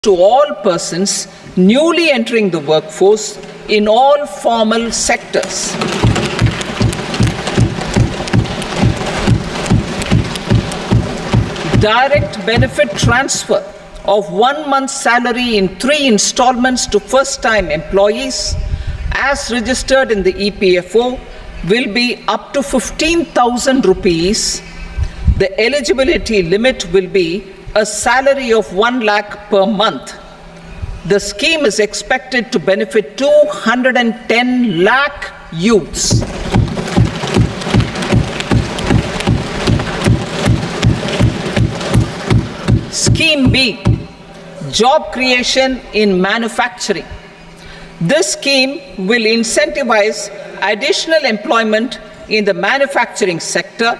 to all persons newly entering the workforce in all formal sectors. Direct benefit transfer of 1 month's salary in 3 installments to first-time employees as registered in the EPFO will be up to 15,000 rupees. The eligibility limit will be a salary of 1 lakh per month. The scheme is expected to benefit 210 lakh youths. Scheme B, job creation in manufacturing. This scheme will incentivize additional employment in the manufacturing sector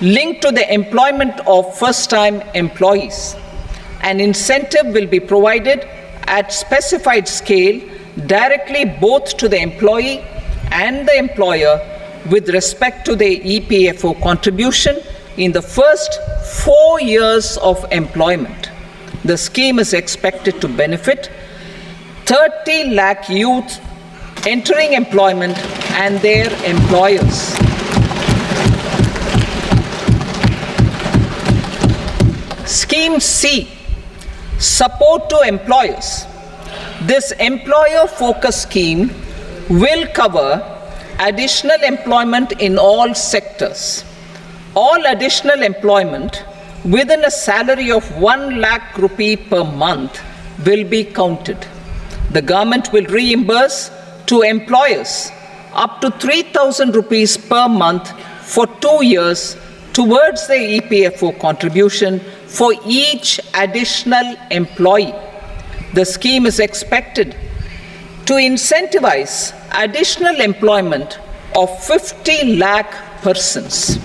linked to the employment of first-time employees. An incentive will be provided at specified scale directly both to the employee and the employer with respect to the EPFO contribution in the first 4 years of employment. The scheme is expected to benefit 30 lakh youth entering employment and their employers. Scheme C, support to employers. This employer-focused scheme will cover additional employment in all sectors. All additional employment within a salary of 1 lakh rupee per month will be counted. The government will reimburse to employers up to 3,000 rupees per month for 2 years towards the EPFO contribution for each additional employee. The scheme is expected to incentivize additional employment of 50 lakh persons.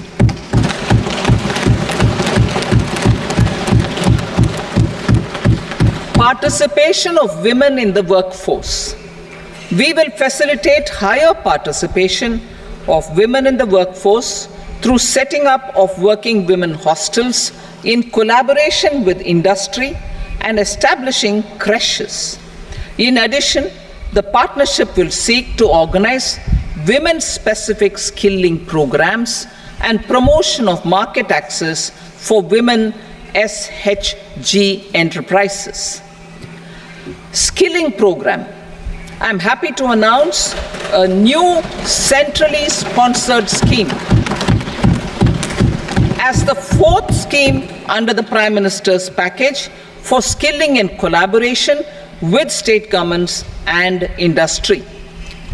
Participation of women in the workforce. We will facilitate higher participation of women in the workforce through setting up of working women hostels in collaboration with industry and establishing creches. In addition, the partnership will seek to organize women-specific skilling programs and promotion of market access for women SHG enterprises. Skilling program. I'm happy to announce a new centrally sponsored scheme as the 4th scheme under the Prime Minister's package for skilling in collaboration with state governments and industry.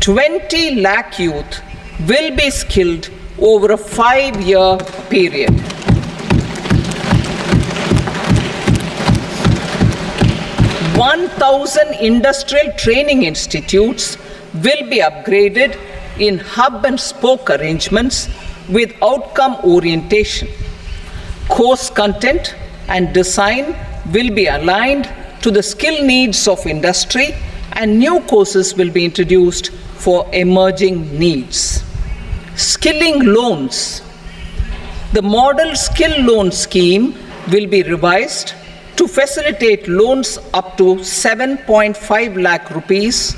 20 lakh youth will be skilled over a 5-year period. $1,000 industrial training institutes will be upgraded in hub and spoke arrangements with outcome orientation. Course content and design will be aligned to the skill needs of industry, and new courses will be introduced for emerging needs. Skilling loans. The model skill loan scheme will be revised to facilitate loans up to 7.5 lakh rupees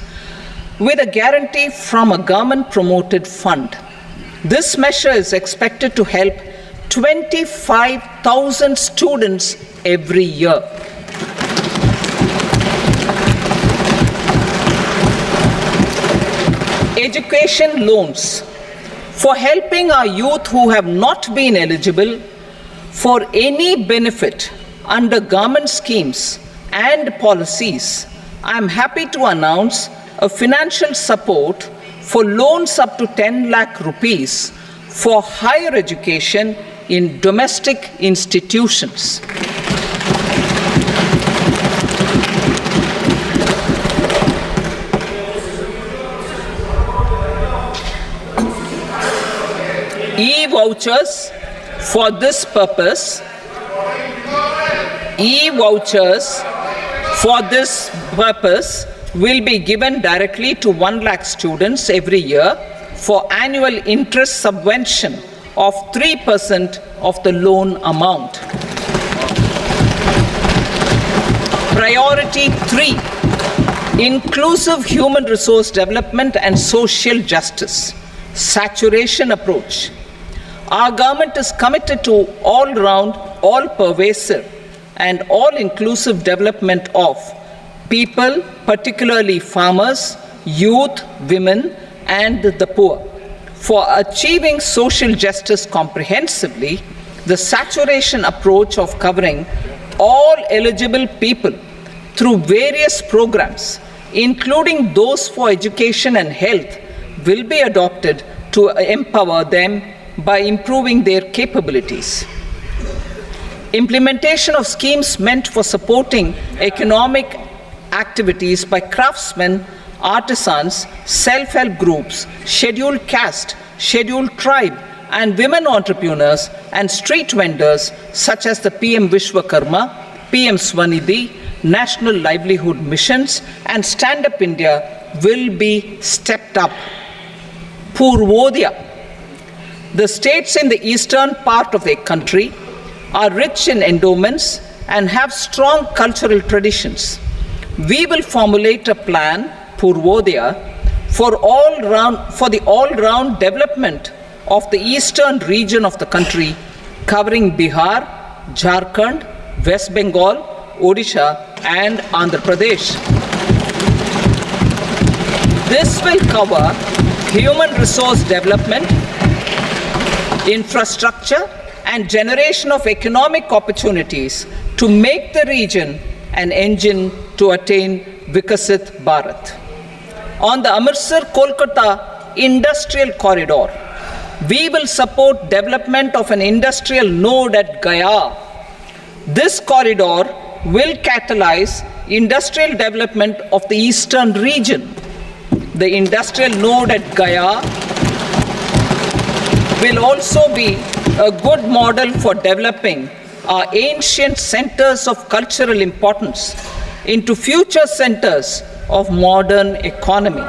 with a guarantee from a government-promoted fund. This measure is expected to help 25,000 students every year. Education loans. For helping our youth who have not been eligible for any benefit under government schemes and policies, I am happy to announce a financial support for loans up to 10 lakh rupees for higher education in domestic institutions. E-vouchers for this purpose. E-vouchers for this purpose will be given directly to 1 lakh students every year for annual interest subvention of 3% of the loan amount. Priority 3, inclusive human resource development and social justice. Saturation approach. Our government is committed to all-round, all-pervasive, and all-inclusive development of people, particularly farmers, youth, women, and the poor. For achieving social justice comprehensively, the saturation approach of covering all eligible people through various programs, including those for education and health, will be adopted to empower them by improving their capabilities. Implementation of schemes meant for supporting economic activities by craftsmen, artisans, self-help groups, scheduled caste, scheduled tribe, and women entrepreneurs and street vendors such as the PM Vishwakarma, PM Swanidhi, National Livelihood Missions, and Stand Up India will be stepped up. Purvodaya. The states in the eastern part of the country are rich in endowments and have strong cultural traditions. We will formulate a plan, Purvodaya, for the all-round development of the eastern region of the country, covering Bihar, Jharkhand, West Bengal, Odisha, and Andhra Pradesh. This will cover human resource development, infrastructure, and generation of economic opportunities to make the region an engine to attain Vikasit Bharat. On the Amritsar-Kolkata Industrial Corridor, we will support development of an industrial node at Gaya. This corridor will catalyze industrial development of the eastern region. The industrial node at Gaya will also be a good model for developing our ancient centers of cultural importance into future centers of modern economy.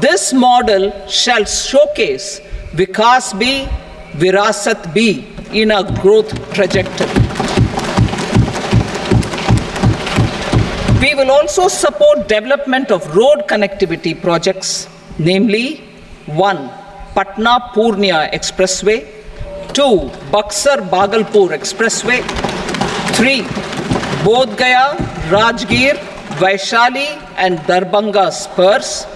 This model shall showcase Vikas B, Virasat B in a growth trajectory. We will also support development of road connectivity projects, namely 1. Patna-Purnia Expressway, 2. Buxar-Bhagalpur Expressway, 3. Bodh Gaya, Rajgir, Vaishali and Darbhanga spurs,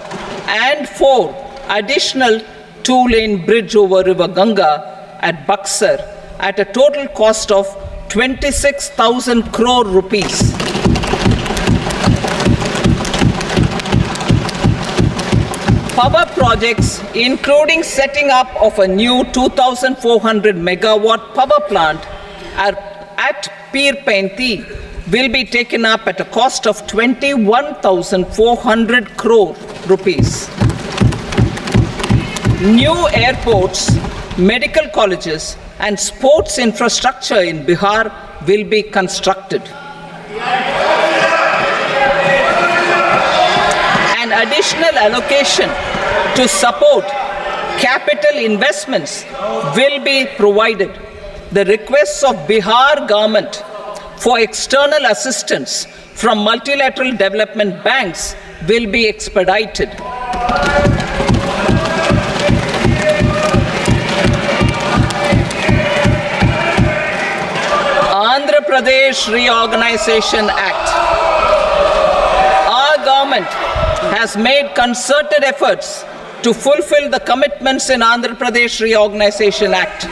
and 4. Additional 2-lane bridge over River Ganga at Buxar at a total cost of 26,000 crore rupees. Power projects, including setting up of a new 2,400 megawatt power plant at Pir Painti, will be taken up at a cost of 21,400 crore rupees. New airports, medical colleges, and sports infrastructure in Bihar will be constructed. An additional allocation to support capital investments will be provided. The requests of Bihar government for external assistance from multilateral development banks will be expedited. Andhra Pradesh Reorganization Act. Our government has made concerted efforts to fulfill the commitments in Andhra Pradesh Reorganization Act.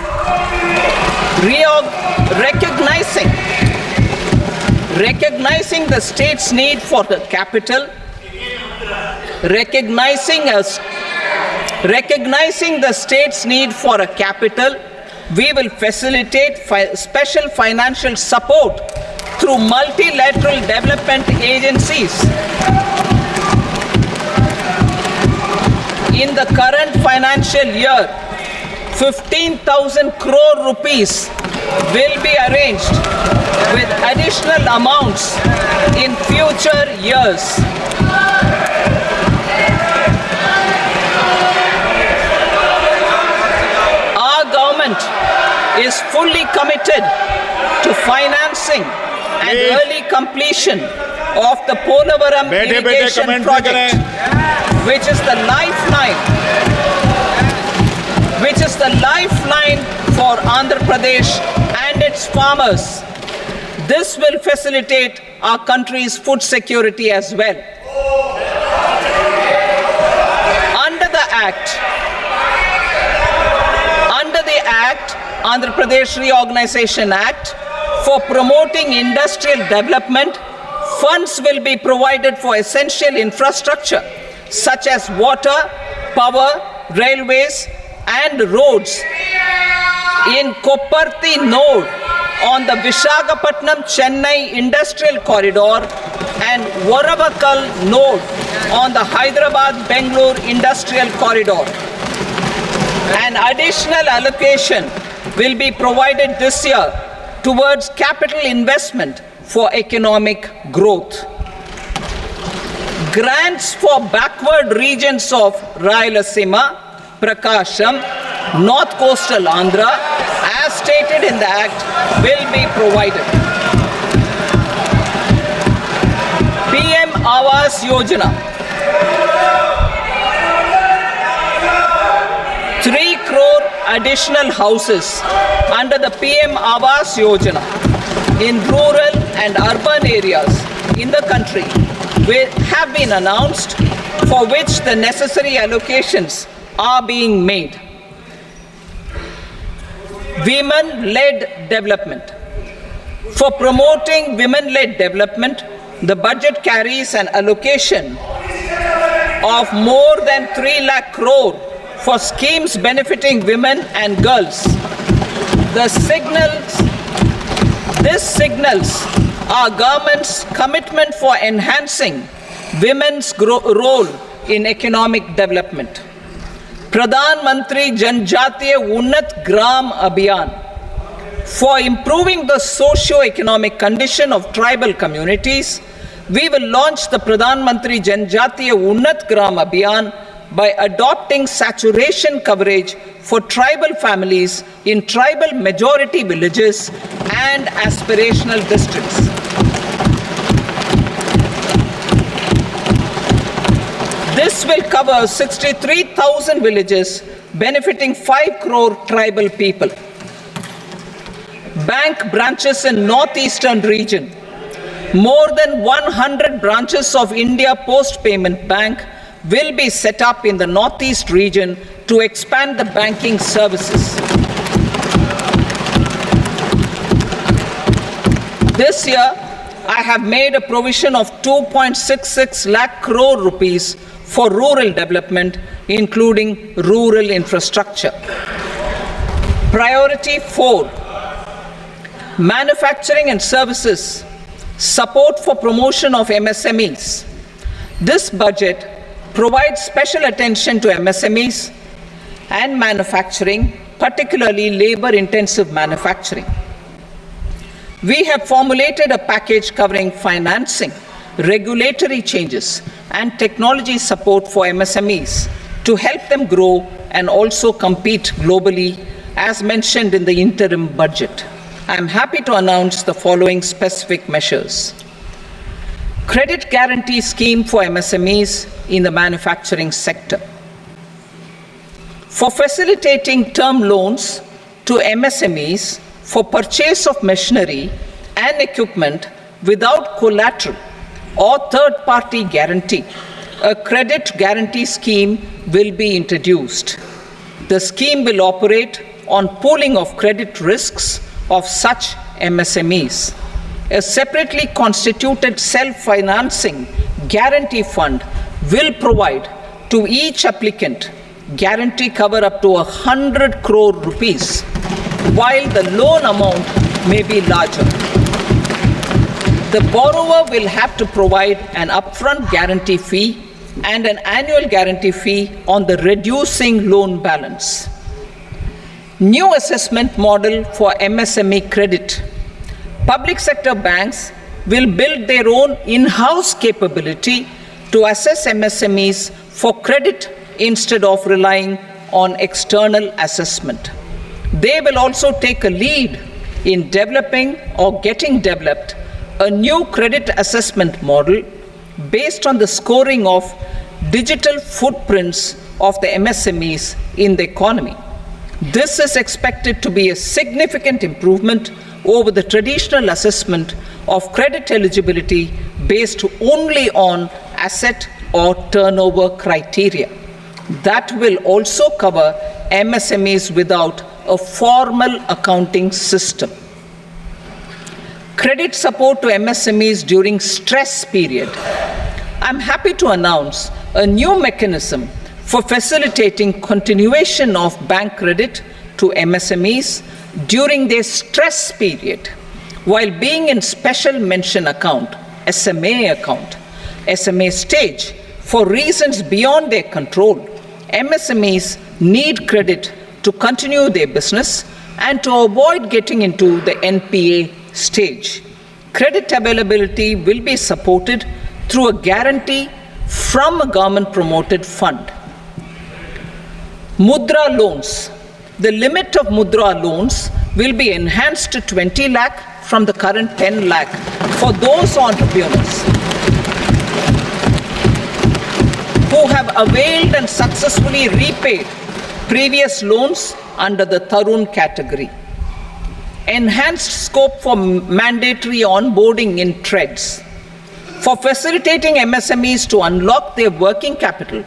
Recognizing the state's need for the capital, recognizing the state's need for a capital, we will facilitate special financial support through multilateral development agencies. In the current financial year, 15,000 crore rupees will be arranged with additional amounts in future years. Our government is fully committed to financing and early completion of the Polavaram irrigation project, which is the lifeline for Andhra Pradesh and its farmers. This will facilitate our country's food security as well. Under the Act, Andhra Pradesh Reorganization Act, for promoting industrial development, funds will be provided for essential infrastructure such as water, power, railways, and roads in Kopparthi node on the Visakhapatnam-Chennai Industrial Corridor and Varavakal node on the Hyderabad-Bangalore Industrial Corridor. An additional allocation will be provided this year towards capital investment for economic growth. Grants for backward regions of Rayalaseema, Prakasham, North Coastal Andhra, as stated in the Act, will be provided. PM Awas Yojana. 3 crore additional houses under the PM Awas Yojana in rural and urban areas in the country have been announced, for which the necessary allocations are being made. Women-led development. For promoting women-led development, the budget carries an allocation of more than 3 lakh crore for schemes benefiting women and girls. This signals our government's commitment for enhancing women's role in economic development. Pradhan Mantri Janjatiya Unnat Gram Abhiyan. For improving the socio-economic condition of tribal communities, we will launch the Pradhan Mantri Janjatiya Unnat Gram Abhiyan by adopting saturation coverage for tribal families in tribal majority villages and aspirational districts. This will cover 63,000 villages, benefiting 5 crore tribal people. Bank branches in northeastern region. More than 100 branches of India Post Payment Bank will be set up in the northeast region to expand the banking services. This year, I have made a provision of 2.66 lakh crore rupees for rural development, including rural infrastructure. Priority 4, manufacturing and services, support for promotion of MSMEs. This budget provides special attention to MSMEs and manufacturing, particularly labor-intensive manufacturing. We have formulated a package covering financing, regulatory changes, and technology support for MSMEs to help them grow and also compete globally, as mentioned in the interim budget. I am happy to announce the following specific measures. Credit guarantee scheme for MSMEs in the manufacturing sector. For facilitating term loans to MSMEs for purchase of machinery and equipment without collateral or third-party guarantee, a credit guarantee scheme will be introduced. The scheme will operate on pooling of credit risks of such MSMEs. A separately constituted self-financing guarantee fund will provide to each applicant guarantee cover up to 100 crore rupees, while the loan amount may be larger. The borrower will have to provide an upfront guarantee fee and an annual guarantee fee on the reducing loan balance. New assessment model for MSME credit. Public sector banks will build their own in-house capability to assess MSMEs for credit instead of relying on external assessment. They will also take a lead in developing or getting developed a new credit assessment model based on the scoring of digital footprints of the MSMEs in the economy. This is expected to be a significant improvement over the traditional assessment of credit eligibility based only on asset or turnover criteria. That will also cover MSMEs without a formal accounting system. Credit support to MSMEs during stress period. I'm happy to announce a new mechanism for facilitating continuation of bank credit to MSMEs during their stress period while being in special mention account, SMA stage. For reasons beyond their control, MSMEs need credit to continue their business and to avoid getting into the NPA stage. Credit availability will be supported through a guarantee from a government-promoted fund. Mudra loans. The limit of Mudra loans will be enhanced to 20 lakh from the current 10 lakh for those entrepreneurs who have availed and successfully repaid previous loans under the Tarun category. Enhanced scope for mandatory onboarding in trades. For facilitating MSMEs to unlock their working capital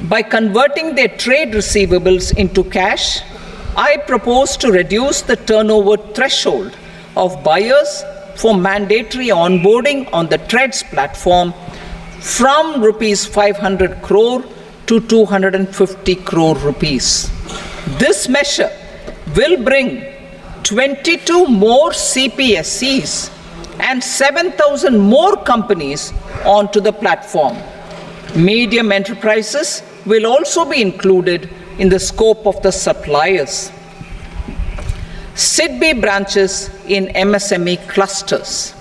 by converting their trade receivables into cash, I propose to reduce the turnover threshold of buyers for mandatory onboarding on the trades platform from rupees 500 crore to 250 crore rupees. This measure will bring 22 more CPSCs and 7,000 more companies onto the platform. Medium enterprises will also be included in the scope of the suppliers. SIDBI branches in MSME clusters.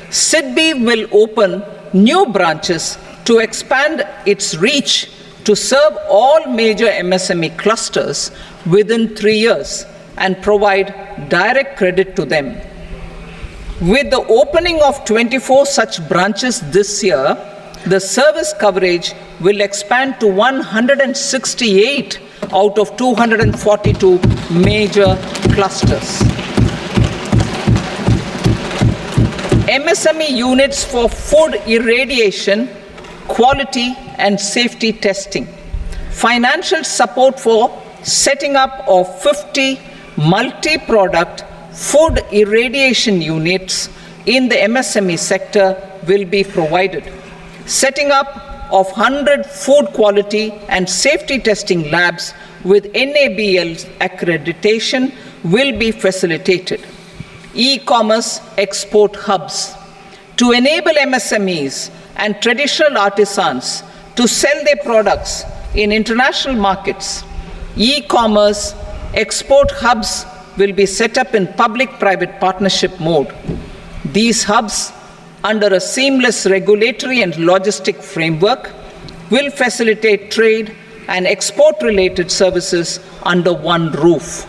SIDBI will open new branches to expand its reach to serve all major MSME clusters within 3 years and provide direct credit to them. With the opening of 24 such branches this year, the service coverage will expand to 168 out of 242 major clusters. MSME units for food irradiation, quality and safety testing. Financial support for setting up of 50 multi-product food irradiation units in the MSME sector will be provided. Setting up of 100 food quality and safety testing labs with NABL accreditation will be facilitated. E-commerce export hubs. To enable MSMEs and traditional artisans to sell their products in international markets, e-commerce export hubs will be set up in public-private partnership mode. These hubs, under a seamless regulatory and logistic framework, will facilitate trade and export-related services under one roof.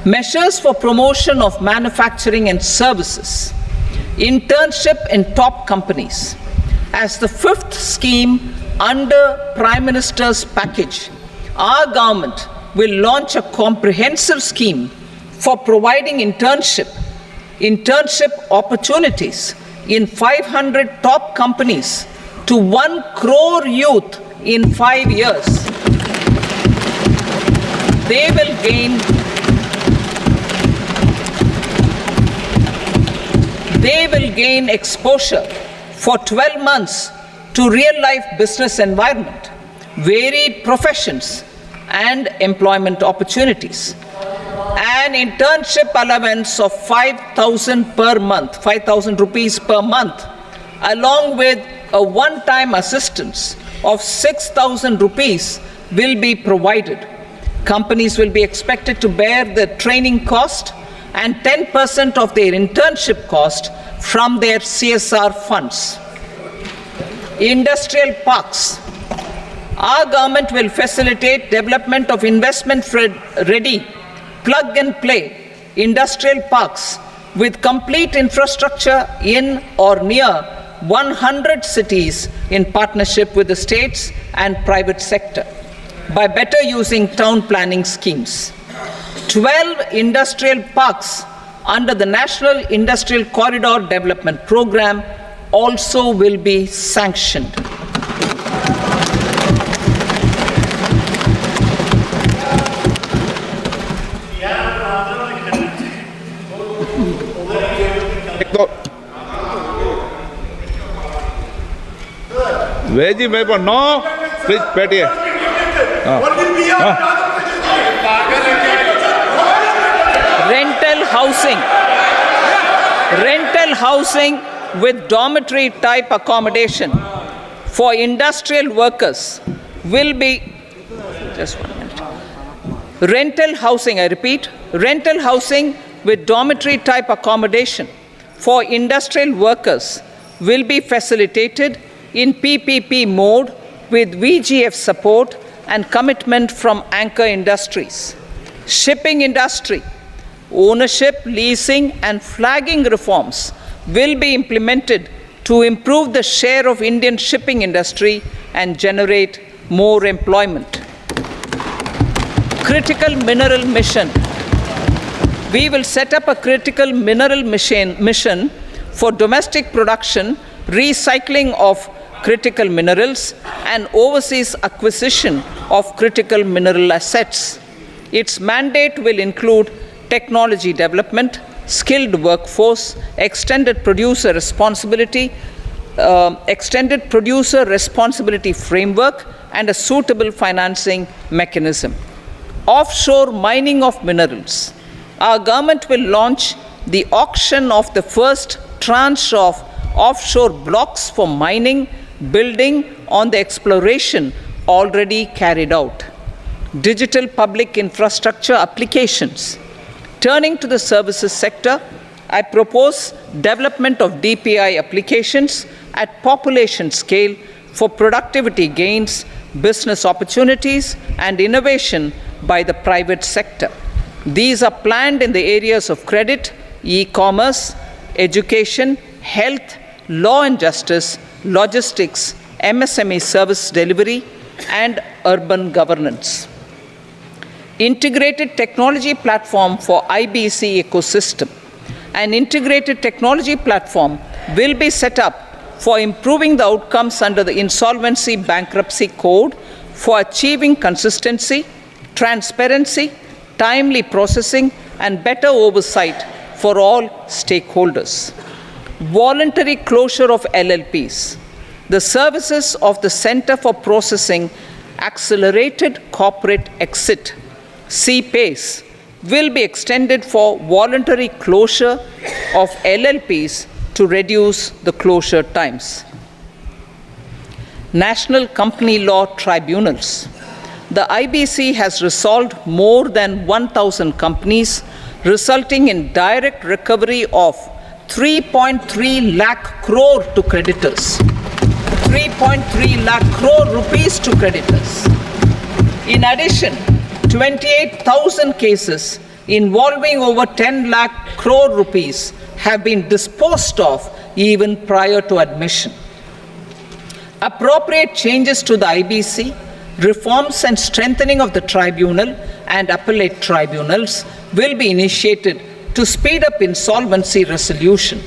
Measures for promotion of manufacturing and services. Internship in top companies. As the fifth scheme under Prime Minister's package, our government will launch a comprehensive scheme for providing internship opportunities in 500 top companies to 1 crore youth in 5 years. They will gain exposure for 12 months to real-life business environment, varied professions, and employment opportunities. An internship allowance of 5,000 per month, 5,000 rupees per month, along with a one-time assistance of 6,000 rupees will be provided. Companies will be expected to bear the training cost and 10% of their internship cost from their CSR funds. Industrial parks. Our government will facilitate development of investment-ready, plug-and-play industrial parks with complete infrastructure in or near 100 cities in partnership with the states and private sector by better using town planning schemes. 12 industrial parks under the National Industrial Corridor Development Program also will be sanctioned. Veggie paper, no. Please, Betty. Rental housing with dormitory type accommodation for industrial workers will be, just 1 minute. Rental housing, I repeat, rental housing with dormitory type accommodation for industrial workers will be facilitated in PPP mode with VGF support and commitment from anchor industries. Shipping industry, ownership, leasing and flagging reforms will be implemented to improve the share of Indian shipping industry and generate more employment. Critical mineral mission. We will set up a critical mineral mission for domestic production, recycling of critical minerals and overseas acquisition of critical mineral assets. Its mandate will include technology development, skilled workforce, extended producer responsibility framework, and a suitable financing mechanism. Offshore mining of minerals. Our government will launch the auction of the first tranche of offshore blocks for mining, building on the exploration already carried out. Digital public infrastructure applications. Turning to the services sector, I propose development of DPI applications at population scale for productivity gains, business opportunities, and innovation by the private sector. These are planned in the areas of credit, e-commerce, education, health, law and justice, logistics, MSME service delivery, and urban governance. Integrated technology platform for IBC ecosystem. An integrated technology platform will be set up for improving the outcomes under the Insolvency Bankruptcy Code for achieving consistency, transparency, timely processing, and better oversight for all stakeholders. Voluntary closure of LLPs. The services of the Center for Processing Accelerated Corporate Exit, CPACE, will be extended for voluntary closure of LLPs to reduce the closure times. National Company Law Tribunals. The IBC has resolved more than 1,000 companies, resulting in direct recovery of 3.3 lakh crore to creditors. 3.3 lakh crore rupees to creditors. In addition, 28,000 cases involving over 10 lakh crore rupees have been disposed of even prior to admission. Appropriate changes to the IBC, reforms and strengthening of the tribunal and appellate tribunals will be initiated to speed up insolvency resolution.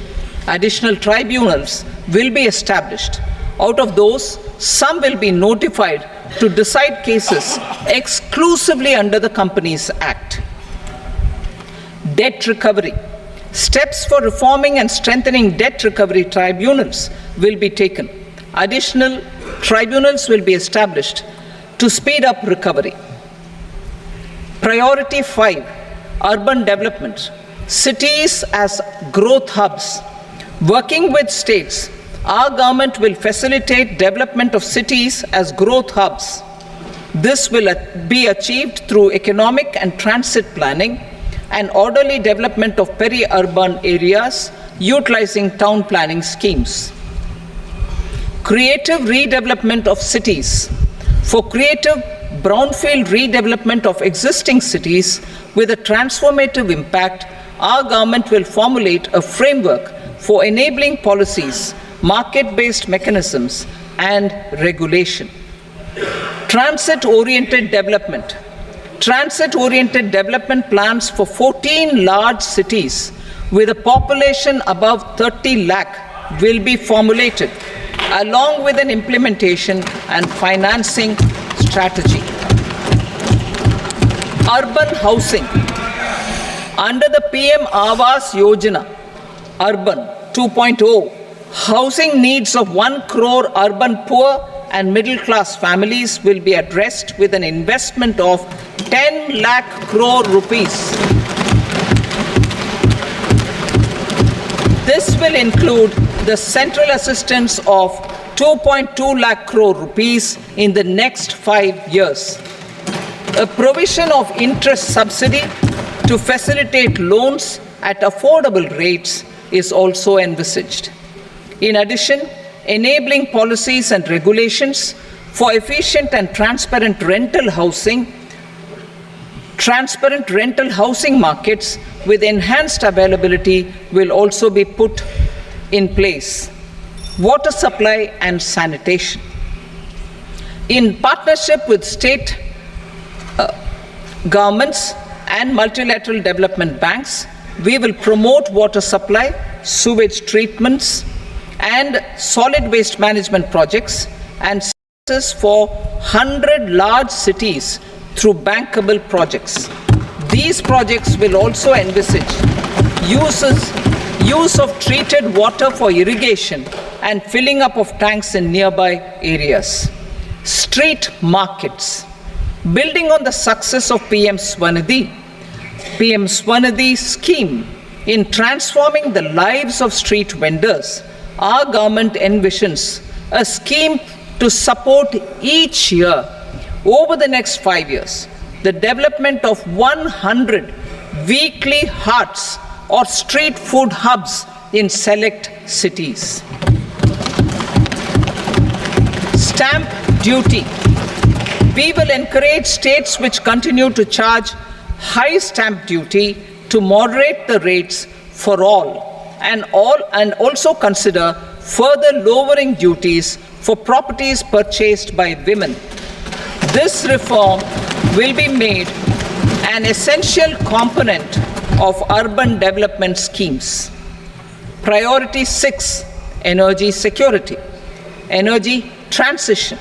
Additional tribunals will be established. Out of those, some will be notified to decide cases exclusively under the Companies Act. Debt recovery. Steps for reforming and strengthening debt recovery tribunals will be taken. Additional tribunals will be established to speed up recovery. Priority 5, urban development. Cities as growth hubs. Working with states, our government will facilitate development of cities as growth hubs. This will be achieved through economic and transit planning and orderly development of peri-urban areas utilizing town planning schemes. Creative redevelopment of cities. For creative brownfield redevelopment of existing cities with a transformative impact, our government will formulate a framework for enabling policies, market-based mechanisms, and regulation. Transit-oriented development. Transit-oriented development plans for 14 large cities with a population above 30 lakh will be formulated, along with an implementation and financing strategy. Urban housing. Under the PM Awas Yojana, Urban 2.0, housing needs of 1 crore urban poor and middle-class families will be addressed with an investment of 10 lakh crore rupees. This will include the central assistance of 2.2 lakh crore rupees in the next 5 years. A provision of interest subsidy to facilitate loans at affordable rates is also envisaged. In addition, enabling policies and regulations for efficient and transparent rental housing markets with enhanced availability will also be put in place. Water supply and sanitation. In partnership with state governments and multilateral development banks, we will promote water supply, sewage treatments, and solid waste management projects and services for 100 large cities through bankable projects. These projects will also envisage use of treated water for irrigation and filling up of tanks in nearby areas. Street markets. Building on the success of PM Swanidhi scheme in transforming the lives of street vendors, our government envisions a scheme to support each year over the next 5 years the development of 100 weekly hearts or street food hubs in select cities. Stamp duty. We will encourage states which continue to charge high stamp duty to moderate the rates for all and also consider further lowering duties for properties purchased by women. This reform will be made an essential component of urban development schemes. Priority 6, energy security, energy transition.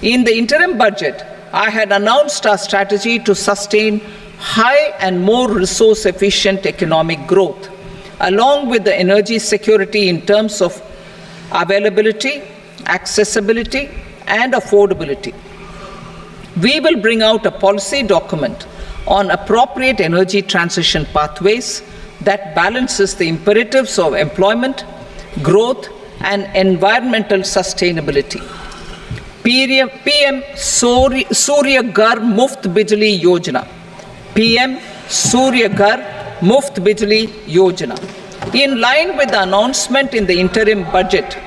In the interim budget, I had announced our strategy to sustain high and more resource-efficient economic growth, along with the energy security in terms of availability, accessibility, and affordability. We will bring out a policy document on appropriate energy transition pathways that balances the imperatives of employment, growth, and environmental sustainability. PM Surya Ghar Muft Bijli Yojana. PM Surya Ghar Muft Bijli Yojana. In line with the announcement in the interim budget,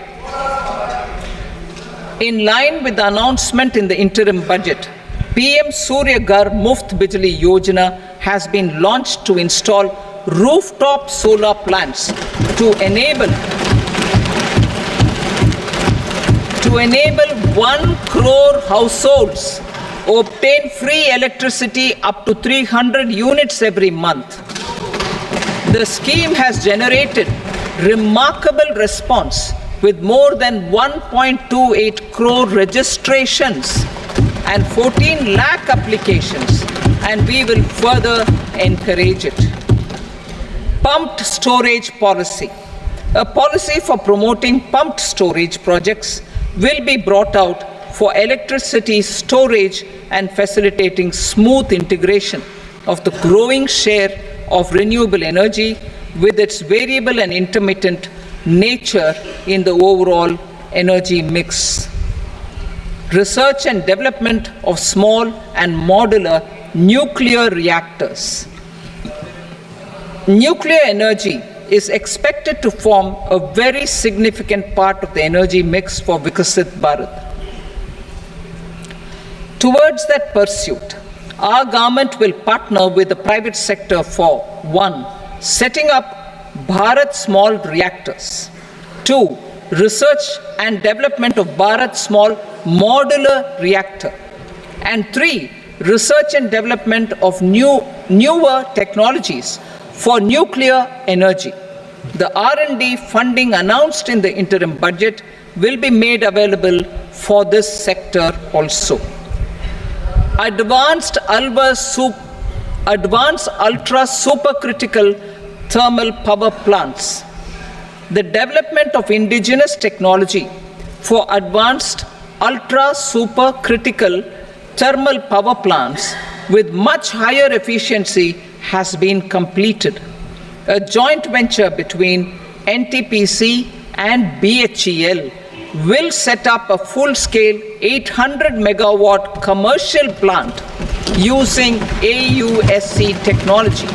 PM Surya Ghar Muft Bijli Yojana has been launched to install rooftop solar plants to enable 1 crore households obtain free electricity up to 300 units every month. The scheme has generated remarkable response with more than 1.28 crore registrations and 14 lakh applications, and we will further encourage it. Pumped storage policy. A policy for promoting pumped storage projects will be brought out for electricity storage and facilitating smooth integration of the growing share of renewable energy with its variable and intermittent nature in the overall energy mix. Research and development of small and modular nuclear reactors. Nuclear energy is expected to form a very significant part of the energy mix for Vikasit Bharat. Towards that pursuit, our government will partner with the private sector for 1. setting up Bharat Small Reactors. 2. Research and development of Bharat Small Modular Reactor. And 3. Research and development of newer technologies for nuclear energy. The R&D funding announced in the interim budget will be made available for this sector also. Advanced ultra supercritical thermal power plants. The development of indigenous technology for advanced ultra supercritical thermal power plants with much higher efficiency has been completed. A joint venture between NTPC and BHEL will set up a full-scale 800 megawatt commercial plant using AUSC technology.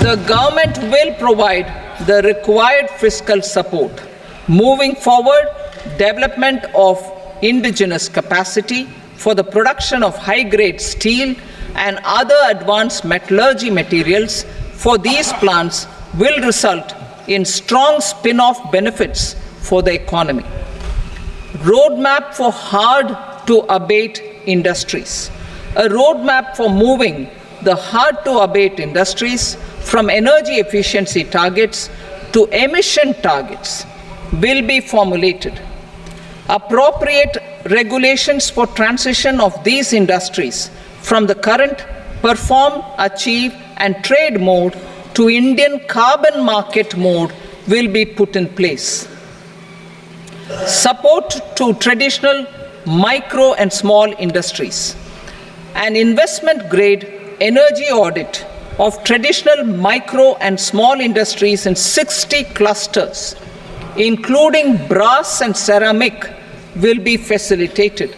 The government will provide the required fiscal support. Moving forward, development of indigenous capacity for the production of high-grade steel and other advanced metallurgy materials for these plants will result in strong spin-off benefits for the economy. Roadmap for hard-to-abate industries. A roadmap for moving the hard-to-abate industries from energy efficiency targets to emission targets will be formulated. Appropriate regulations for transition of these industries from the current perform, achieve, and trade mode to Indian carbon market mode will be put in place. Support to traditional micro and small industries. An investment-grade energy audit of traditional micro and small industries in 60 clusters, including brass and ceramic, will be facilitated.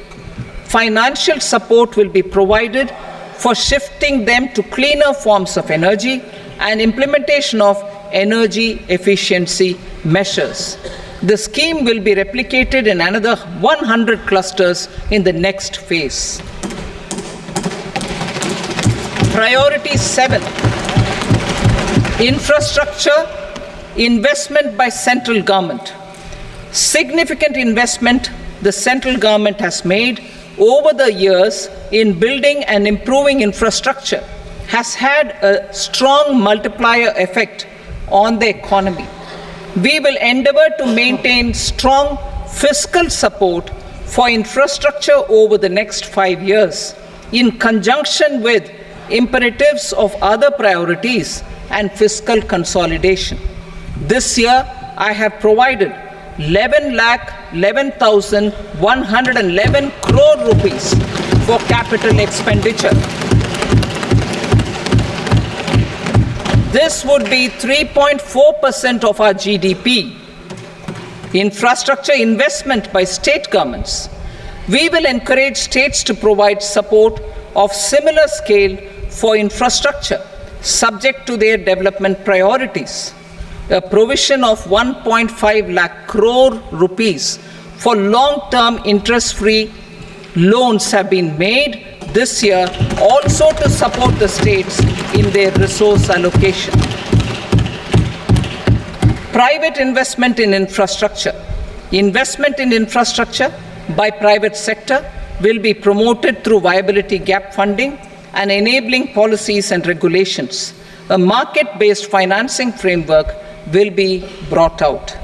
Financial support will be provided for shifting them to cleaner forms of energy and implementation of energy efficiency measures. The scheme will be replicated in another 100 clusters in the next phase. Priority 7, infrastructure investment by central government. Significant investment the central government has made over the years in building and improving infrastructure has had a strong multiplier effect on the economy. We will endeavor to maintain strong fiscal support for infrastructure over the next 5 years in conjunction with imperatives of other priorities and fiscal consolidation. This year, I have provided 11,11,111 crore rupees for capital expenditure. This would be 3.4% of our GDP. Infrastructure investment by state governments. We will encourage states to provide support of similar scale for infrastructure, subject to their development priorities. A provision of 1.5 lakh crore rupees for long-term interest-free loans have been made this year also to support the states in their resource allocation. Private investment in infrastructure. Investment in infrastructure by private sector will be promoted through viability gap funding and enabling policies and regulations. A market-based financing framework will be brought out.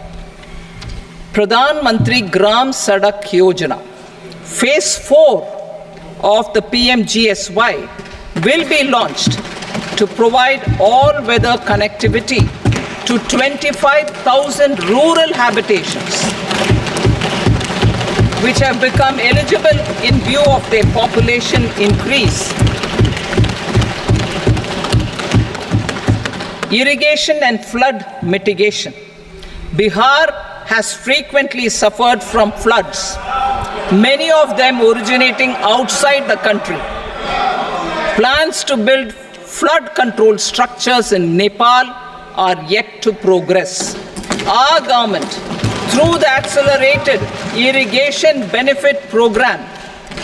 Pradhan Mantri Gram Sadak Yojana. Phase 4 of the PMGSY will be launched to provide all-weather connectivity to 25,000 rural habitations, which have become eligible in view of their population increase. Irrigation and flood mitigation. Bihar has frequently suffered from floods, many of them originating outside the country. Plans to build flood control structures in Nepal are yet to progress. Our government, through the Accelerated Irrigation Benefit Program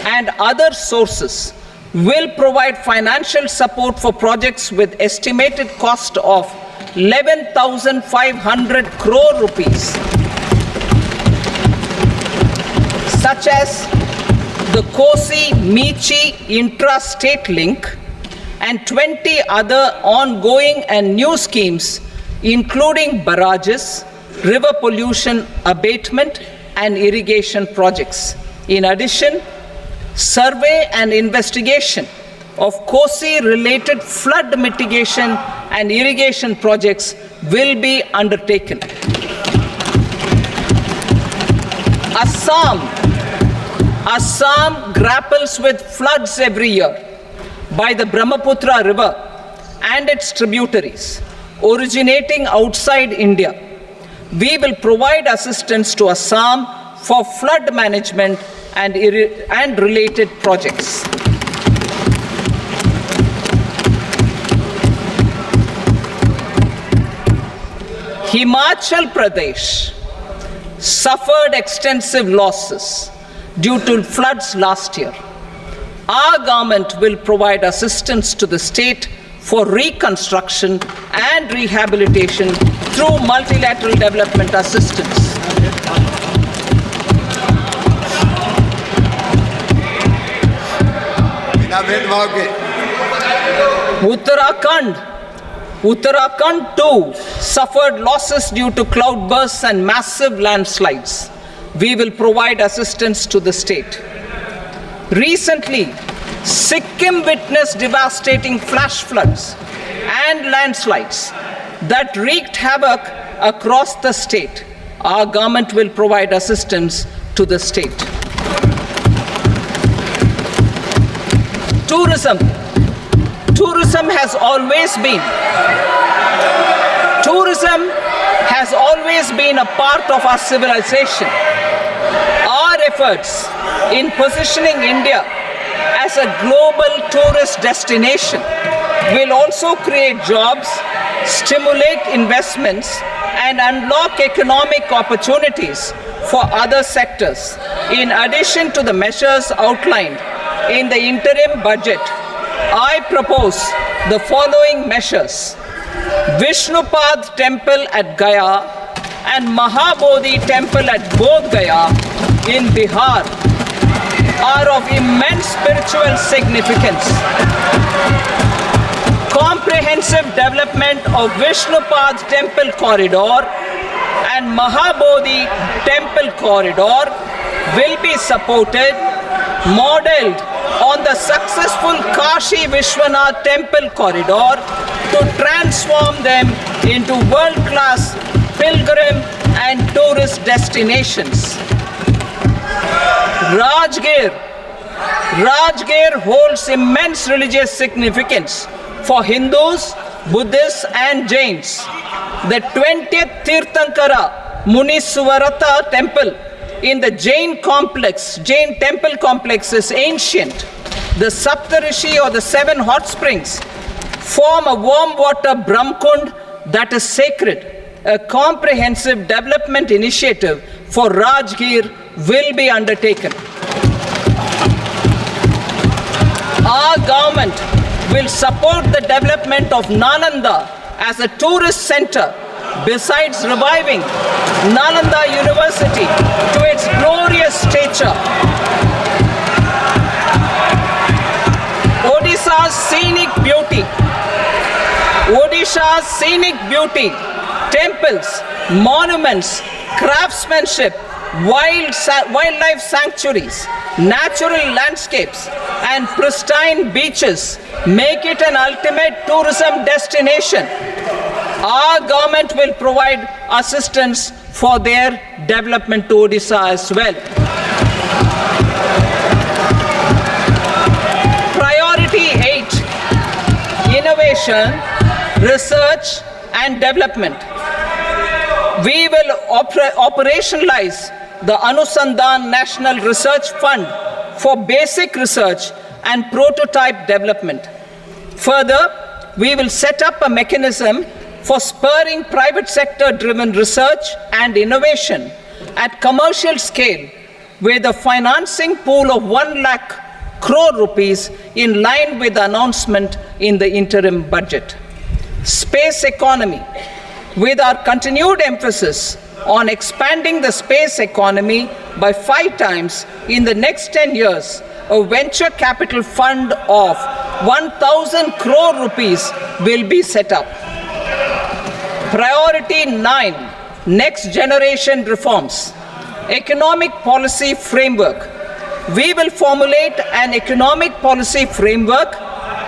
and other sources, will provide financial support for projects with estimated cost of 11,500 crore rupees, such as the Kosi-Michi intra-state link and 20 other ongoing and new schemes, including barrages, river pollution abatement, and irrigation projects. In addition, survey and investigation of Kosi-related flood mitigation and irrigation projects will be undertaken. Assam grapples with floods every year by the Brahmaputra River and its tributaries originating outside India. We will provide assistance to Assam for flood management and related projects. Himachal Pradesh suffered extensive losses due to floods last year. Our government will provide assistance to the state for reconstruction and rehabilitation through multilateral development assistance. Uttarakhand too suffered losses due to cloudbursts and massive landslides. We will provide assistance to the state. Recently, Sikkim witnessed devastating flash floods and landslides that wreaked havoc across the state. Our government will provide assistance to the state. Tourism has always been a part of our civilization. Our efforts in positioning India as a global tourist destination will also create jobs, stimulate investments, and unlock economic opportunities for other sectors. In addition to the measures outlined in the interim budget, I propose the following measures. Vishnupad Temple at Gaya and Mahabodhi Temple at Bodh Gaya in Bihar are of immense spiritual significance. Comprehensive development of Vishnupad Temple Corridor and Mahabodhi Temple Corridor will be supported, modeled on the successful Kashi Vishwanath Temple Corridor to transform them into world-class pilgrim and tourist destinations. Rajgir holds immense religious significance for Hindus, Buddhists and Jains. The 20th Tirthankara Muniswarata temple in the Jain temple complex is ancient. The Saptarishi or the 7 hot springs form a warm water Brahmkund that is sacred. A comprehensive development initiative for Rajgir will be undertaken. Our government will support the development of Nalanda as a tourist center, besides reviving Nalanda University to its glorious stature. Odisha's scenic beauty, temples, monuments, craftsmanship, wildlife sanctuaries, natural landscapes, and pristine beaches make it an ultimate tourism destination. Our government will provide assistance for their development to Odisha as well. Priority 8, innovation, research and development. We will operationalize the Anusandhan National Research Fund for basic research and prototype development. Further, we will set up a mechanism for spurring private sector-driven research and innovation at commercial scale, where the financing pool of 1 lakh crore rupees in line with the announcement in the interim budget. Space economy. With our continued emphasis on expanding the space economy by 5 times in the next 10 years, a venture capital fund of 1,000 crore rupees will be set up. Priority 9, next generation reforms. Economic policy framework. We will formulate an economic policy framework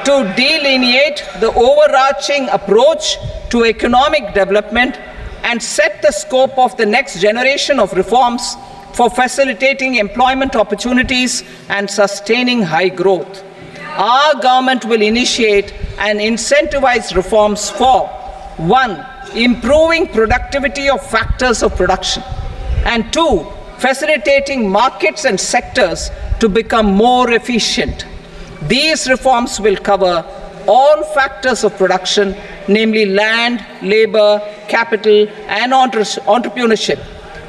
to delineate the overarching approach to economic development and set the scope of the next generation of reforms for facilitating employment opportunities and sustaining high growth. Our government will initiate and incentivize reforms for 1. Improving productivity of factors of production, and 2. Facilitating markets and sectors to become more efficient. These reforms will cover all factors of production, namely land, labor, capital, and entrepreneurship,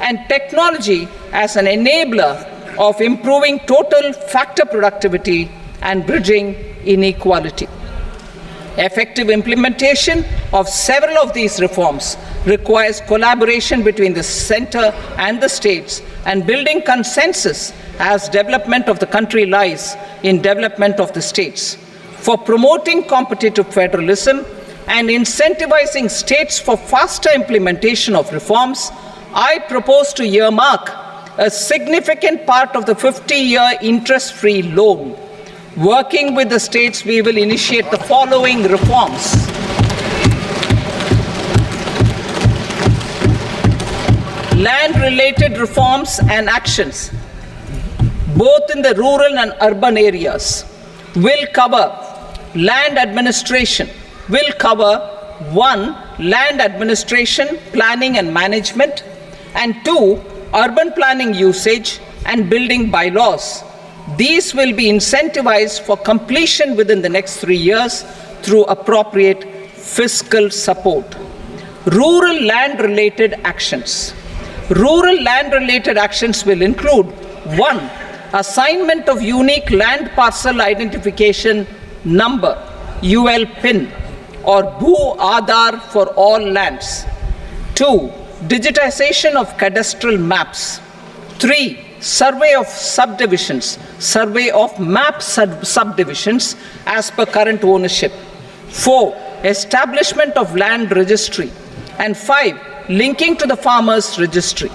and technology as an enabler of improving total factor productivity and bridging inequality. Effective implementation of several of these reforms requires collaboration between the center and the states and building consensus as development of the country lies in development of the states. For promoting competitive federalism and incentivizing states for faster implementation of reforms, I propose to earmark a significant part of the 50-year interest-free loan. Working with the states, we will initiate the following reforms. Land-related reforms and actions, both in the rural and urban areas, will cover land administration, will cover 1. Land administration, planning and management, and 2. Urban planning usage and building bylaws. These will be incentivized for completion within the next 3 years through appropriate fiscal support. Rural land-related actions. Rural land-related actions will include 1. Assignment of unique land parcel identification number, UL PIN, or Bhu Aadhaar for all lands. 2. Digitization of cadastral maps. 3. Survey of subdivisions, survey of map subdivisions as per current ownership. 4. Establishment of land registry. And 5. Linking to the farmers registry.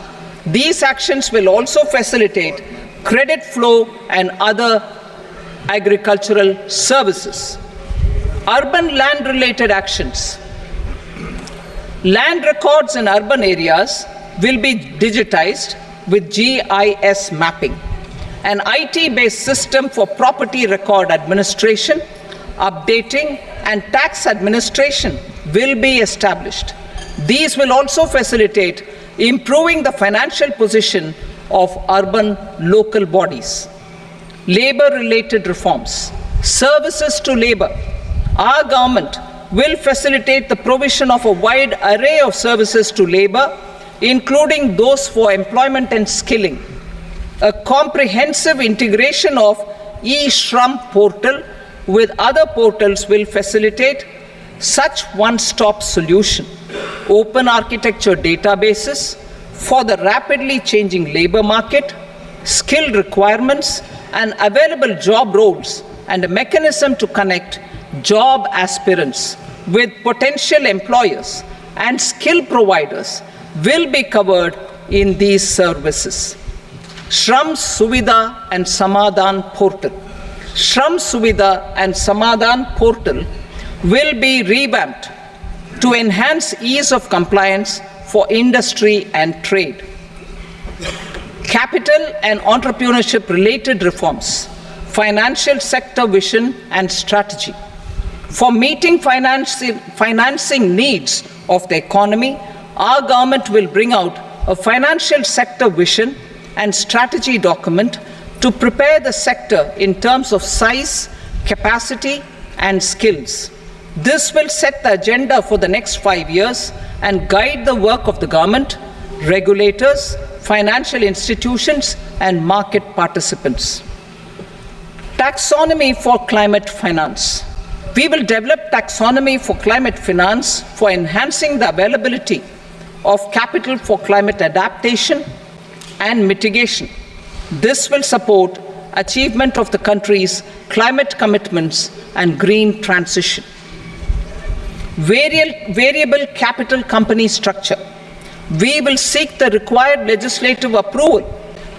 These actions will also facilitate credit flow and other agricultural services. Urban land related actions. Land records in urban areas will be digitized with GIS mapping. An IT-based system for property record administration, updating, and tax administration will be established. These will also facilitate improving the financial position of urban local bodies. Labor-related reforms. Services to labor. Our government will facilitate the provision of a wide array of services to labor, including those for employment and skilling. A comprehensive integration of e-Shram portal with other portals will facilitate such one-stop solution. Open architecture databases for the rapidly changing labor market, skill requirements, and available job roles, and a mechanism to connect job aspirants with potential employers and skill providers will be covered in these services. Shram Suvidha and Samadhan portal. Shram Suvidha and Samadhan portal will be revamped to enhance ease of compliance for industry and trade. Capital and entrepreneurship related reforms. Financial sector vision and strategy. For meeting financing needs of the economy, our government will bring out a financial sector vision and strategy document to prepare the sector in terms of size, capacity, and skills. This will set the agenda for the next 5 years and guide the work of the government, regulators, financial institutions, and market participants. Taxonomy for climate finance. We will develop taxonomy for climate finance for enhancing the availability of capital for climate adaptation and mitigation. This will support achievement of the country's climate commitments and green transition. Variable capital company structure. We will seek the required legislative approval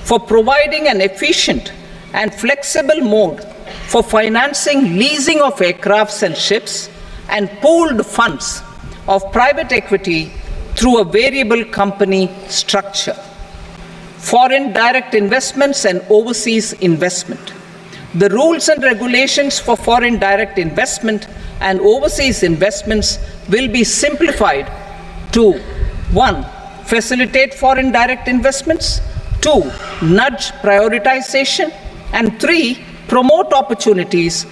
for providing an efficient and flexible mode for financing leasing of aircrafts and ships and pooled funds of private equity through a variable company structure. Foreign direct investments and overseas investment. The rules and regulations for foreign direct investment and overseas investments will be simplified to 1. Facilitate foreign direct investments, 2. Nudge prioritization, and 3. Promote opportunities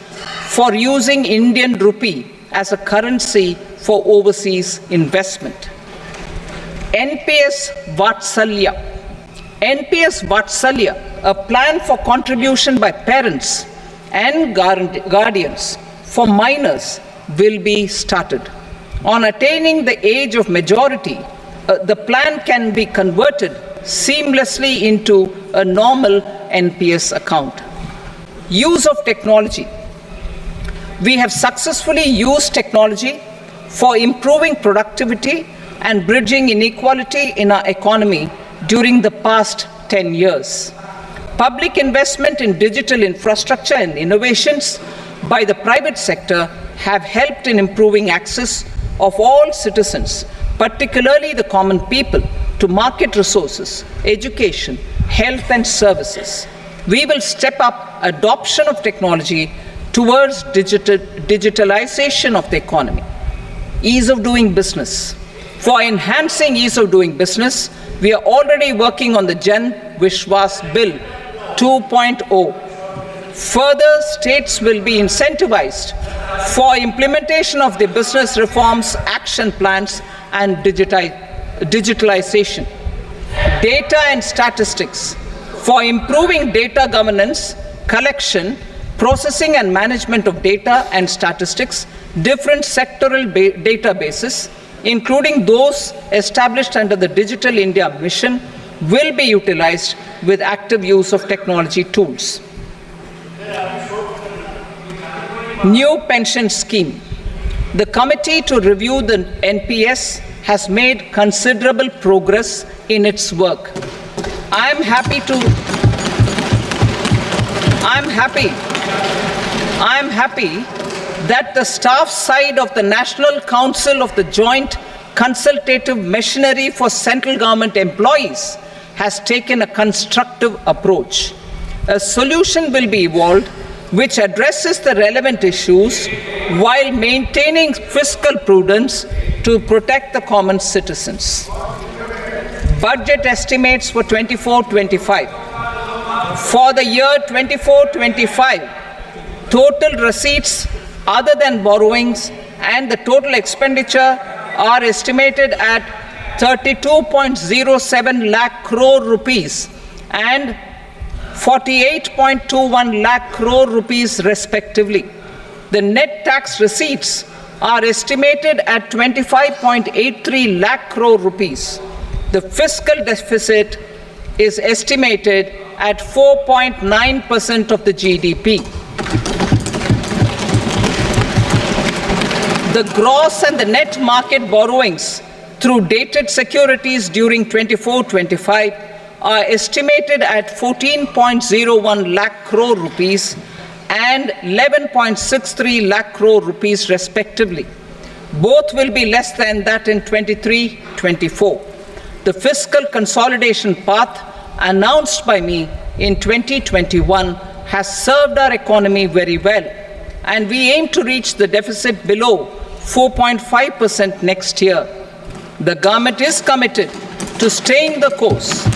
for using Indian rupee as a currency for overseas investment. NPS Vatsalya. NPS Vatsalya, a plan for contribution by parents and guardians for minors, will be started. On attaining the age of majority, the plan can be converted seamlessly into a normal NPS account. Use of technology. We have successfully used technology for improving productivity and bridging inequality in our economy during the past 10 years. Public investment in digital infrastructure and innovations by the private sector have helped in improving access of all citizens, particularly the common people, to market resources, education, health and services. We will step up adoption of technology towards digitalization of the economy. Ease of doing business. For enhancing ease of doing business, we are already working on the Jan Vishwas Bill 2.0. Further, states will be incentivized for implementation of the business reforms, action plans, and digitalization. Data and statistics. For improving data governance, collection, processing and management of data and statistics, different sectoral databases, including those established under the Digital India Mission, will be utilized with active use of technology tools. New pension scheme. The committee to review the NPS has made considerable progress in its work. I am happy that the staff side of the National Council of the Joint Consultative Machinery for Central Government Employees has taken a constructive approach. A solution will be evolved which addresses the relevant issues while maintaining fiscal prudence to protect the common citizens. Budget estimates for 24-25. For the year 24-25, total receipts other than borrowings and the total expenditure are estimated at 32.07 lakh crore rupees and 48.21 lakh crore rupees respectively. The net tax receipts are estimated at 25.83 lakh crore rupees. The fiscal deficit is estimated at 4.9% of the GDP. The gross and the net market borrowings through dated securities during 24-25 are estimated at 14.01 lakh crore rupees and 11.63 lakh crore rupees respectively. Both will be less than that in 23-24. The fiscal consolidation path announced by me in 2021 has served our economy very well, and we aim to reach the deficit below 4.5% next year. The government is committed to staying the course.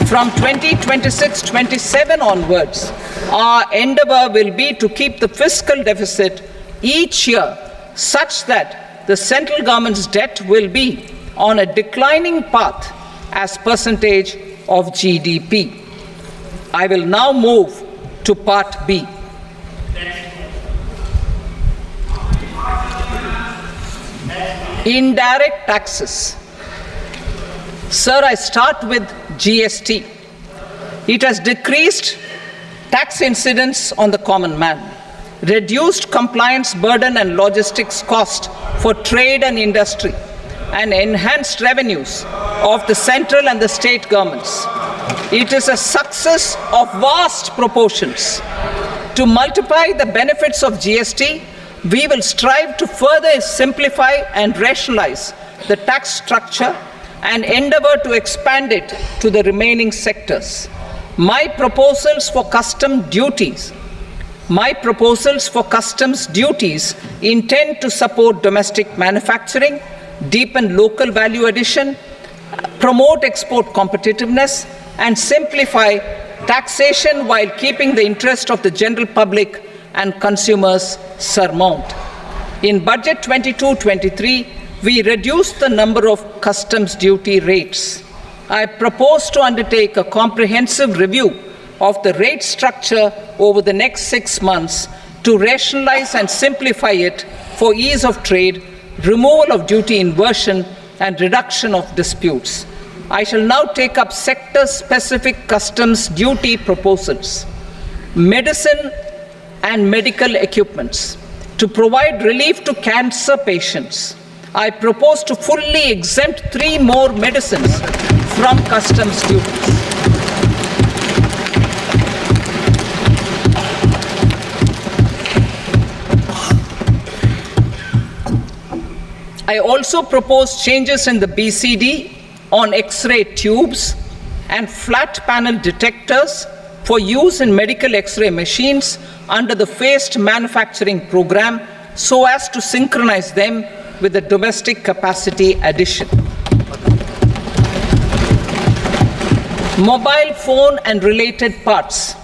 From 2026-27 onwards, our endeavor will be to keep the fiscal deficit each year such that the central government's debt will be on a declining path as percentage of GDP. I will now move to Part B. Indirect taxes. Sir, I start with GST. It has decreased tax incidence on the common man, reduced compliance burden and logistics cost for trade and industry, and enhanced revenues of the central and the state governments. It is a success of vast proportions. To multiply the benefits of GST, we will strive to further simplify and rationalize the tax structure and endeavor to expand it to the remaining sectors. My proposals for customs duties intend to support domestic manufacturing, deepen local value addition, promote export competitiveness, and simplify taxation while keeping the interest of the general public and consumers surmount. In Budget 22-23, we reduced the number of customs duty rates. I propose to undertake a comprehensive review of the rate structure over the next 6 months to rationalize and simplify it for ease of trade, removal of duty inversion, and reduction of disputes. I shall now take up sector-specific customs duty proposals. Medicine and medical equipments. To provide relief to cancer patients, I propose to fully exempt 3 more medicines from customs duties. I also propose changes in the BCD on X-ray tubes and flat panel detectors for use in medical X-ray machines under the phased manufacturing program so as to synchronize them with the domestic capacity addition. Mobile phone and related parts.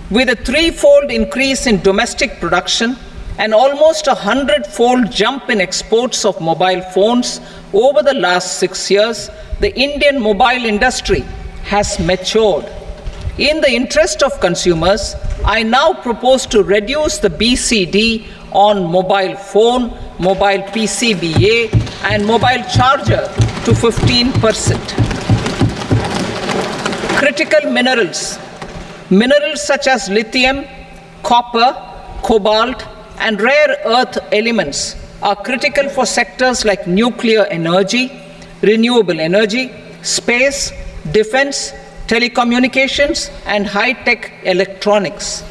With a 3-fold increase in domestic production and almost a 100-fold jump in exports of mobile phones over the last 6 years, the Indian mobile industry has matured. In the interest of consumers, I now propose to reduce the BCD on mobile phone, mobile PCBA, and mobile charger to 15%. Critical minerals. Minerals such as lithium, copper, cobalt, and rare earth elements are critical for sectors like nuclear energy, renewable energy, space, defense, telecommunications, and high-tech electronics.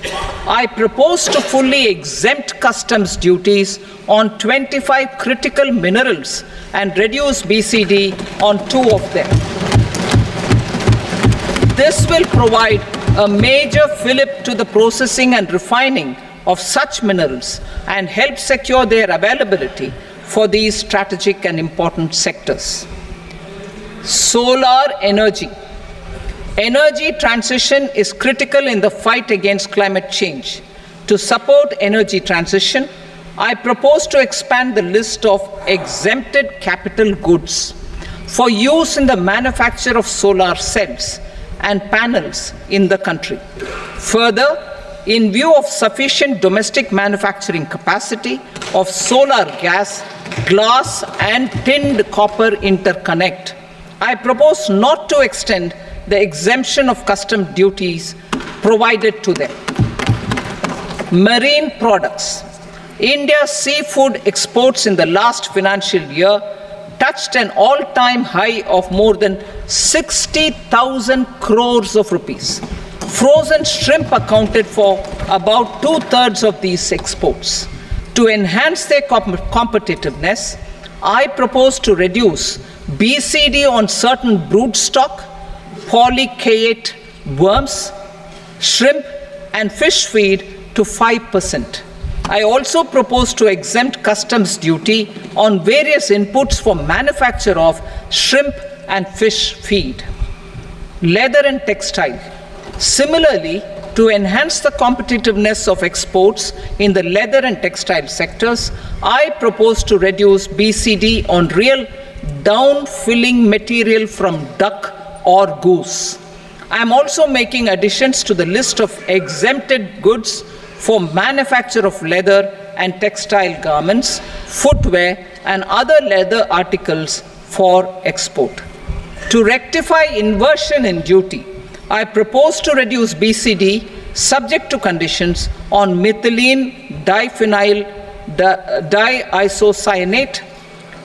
I propose to fully exempt customs duties on 25 critical minerals and reduce BCD on 2 of them. This will provide a major fillip to the processing and refining of such minerals and help secure their availability for these strategic and important sectors. Solar energy. Energy transition is critical in the fight against climate change. To support energy transition, I propose to expand the list of exempted capital goods for use in the manufacture of solar cells and panels in the country. Further, in view of sufficient domestic manufacturing capacity of solar gas, glass, and tinned copper interconnect, I propose not to extend the exemption of custom duties provided to them. Marine products. India's seafood exports in the last financial year touched an all-time high of more than 60,000 crores of rupees. Frozen shrimp accounted for about 2/3 of these exports. To enhance their competitiveness, I propose to reduce BCD on certain broodstock, polychaete worms, shrimp, and fish feed to 5%. I also propose to exempt customs duty on various inputs for manufacture of shrimp and fish feed. Leather and textile. Similarly, to enhance the competitiveness of exports in the leather and textile sectors, I propose to reduce BCD on real down-filling material from duck or goose. I am also making additions to the list of exempted goods for manufacture of leather and textile garments, footwear, and other leather articles for export. To rectify inversion in duty, I propose to reduce BCD subject to conditions on methylene diphenyl diisocyanate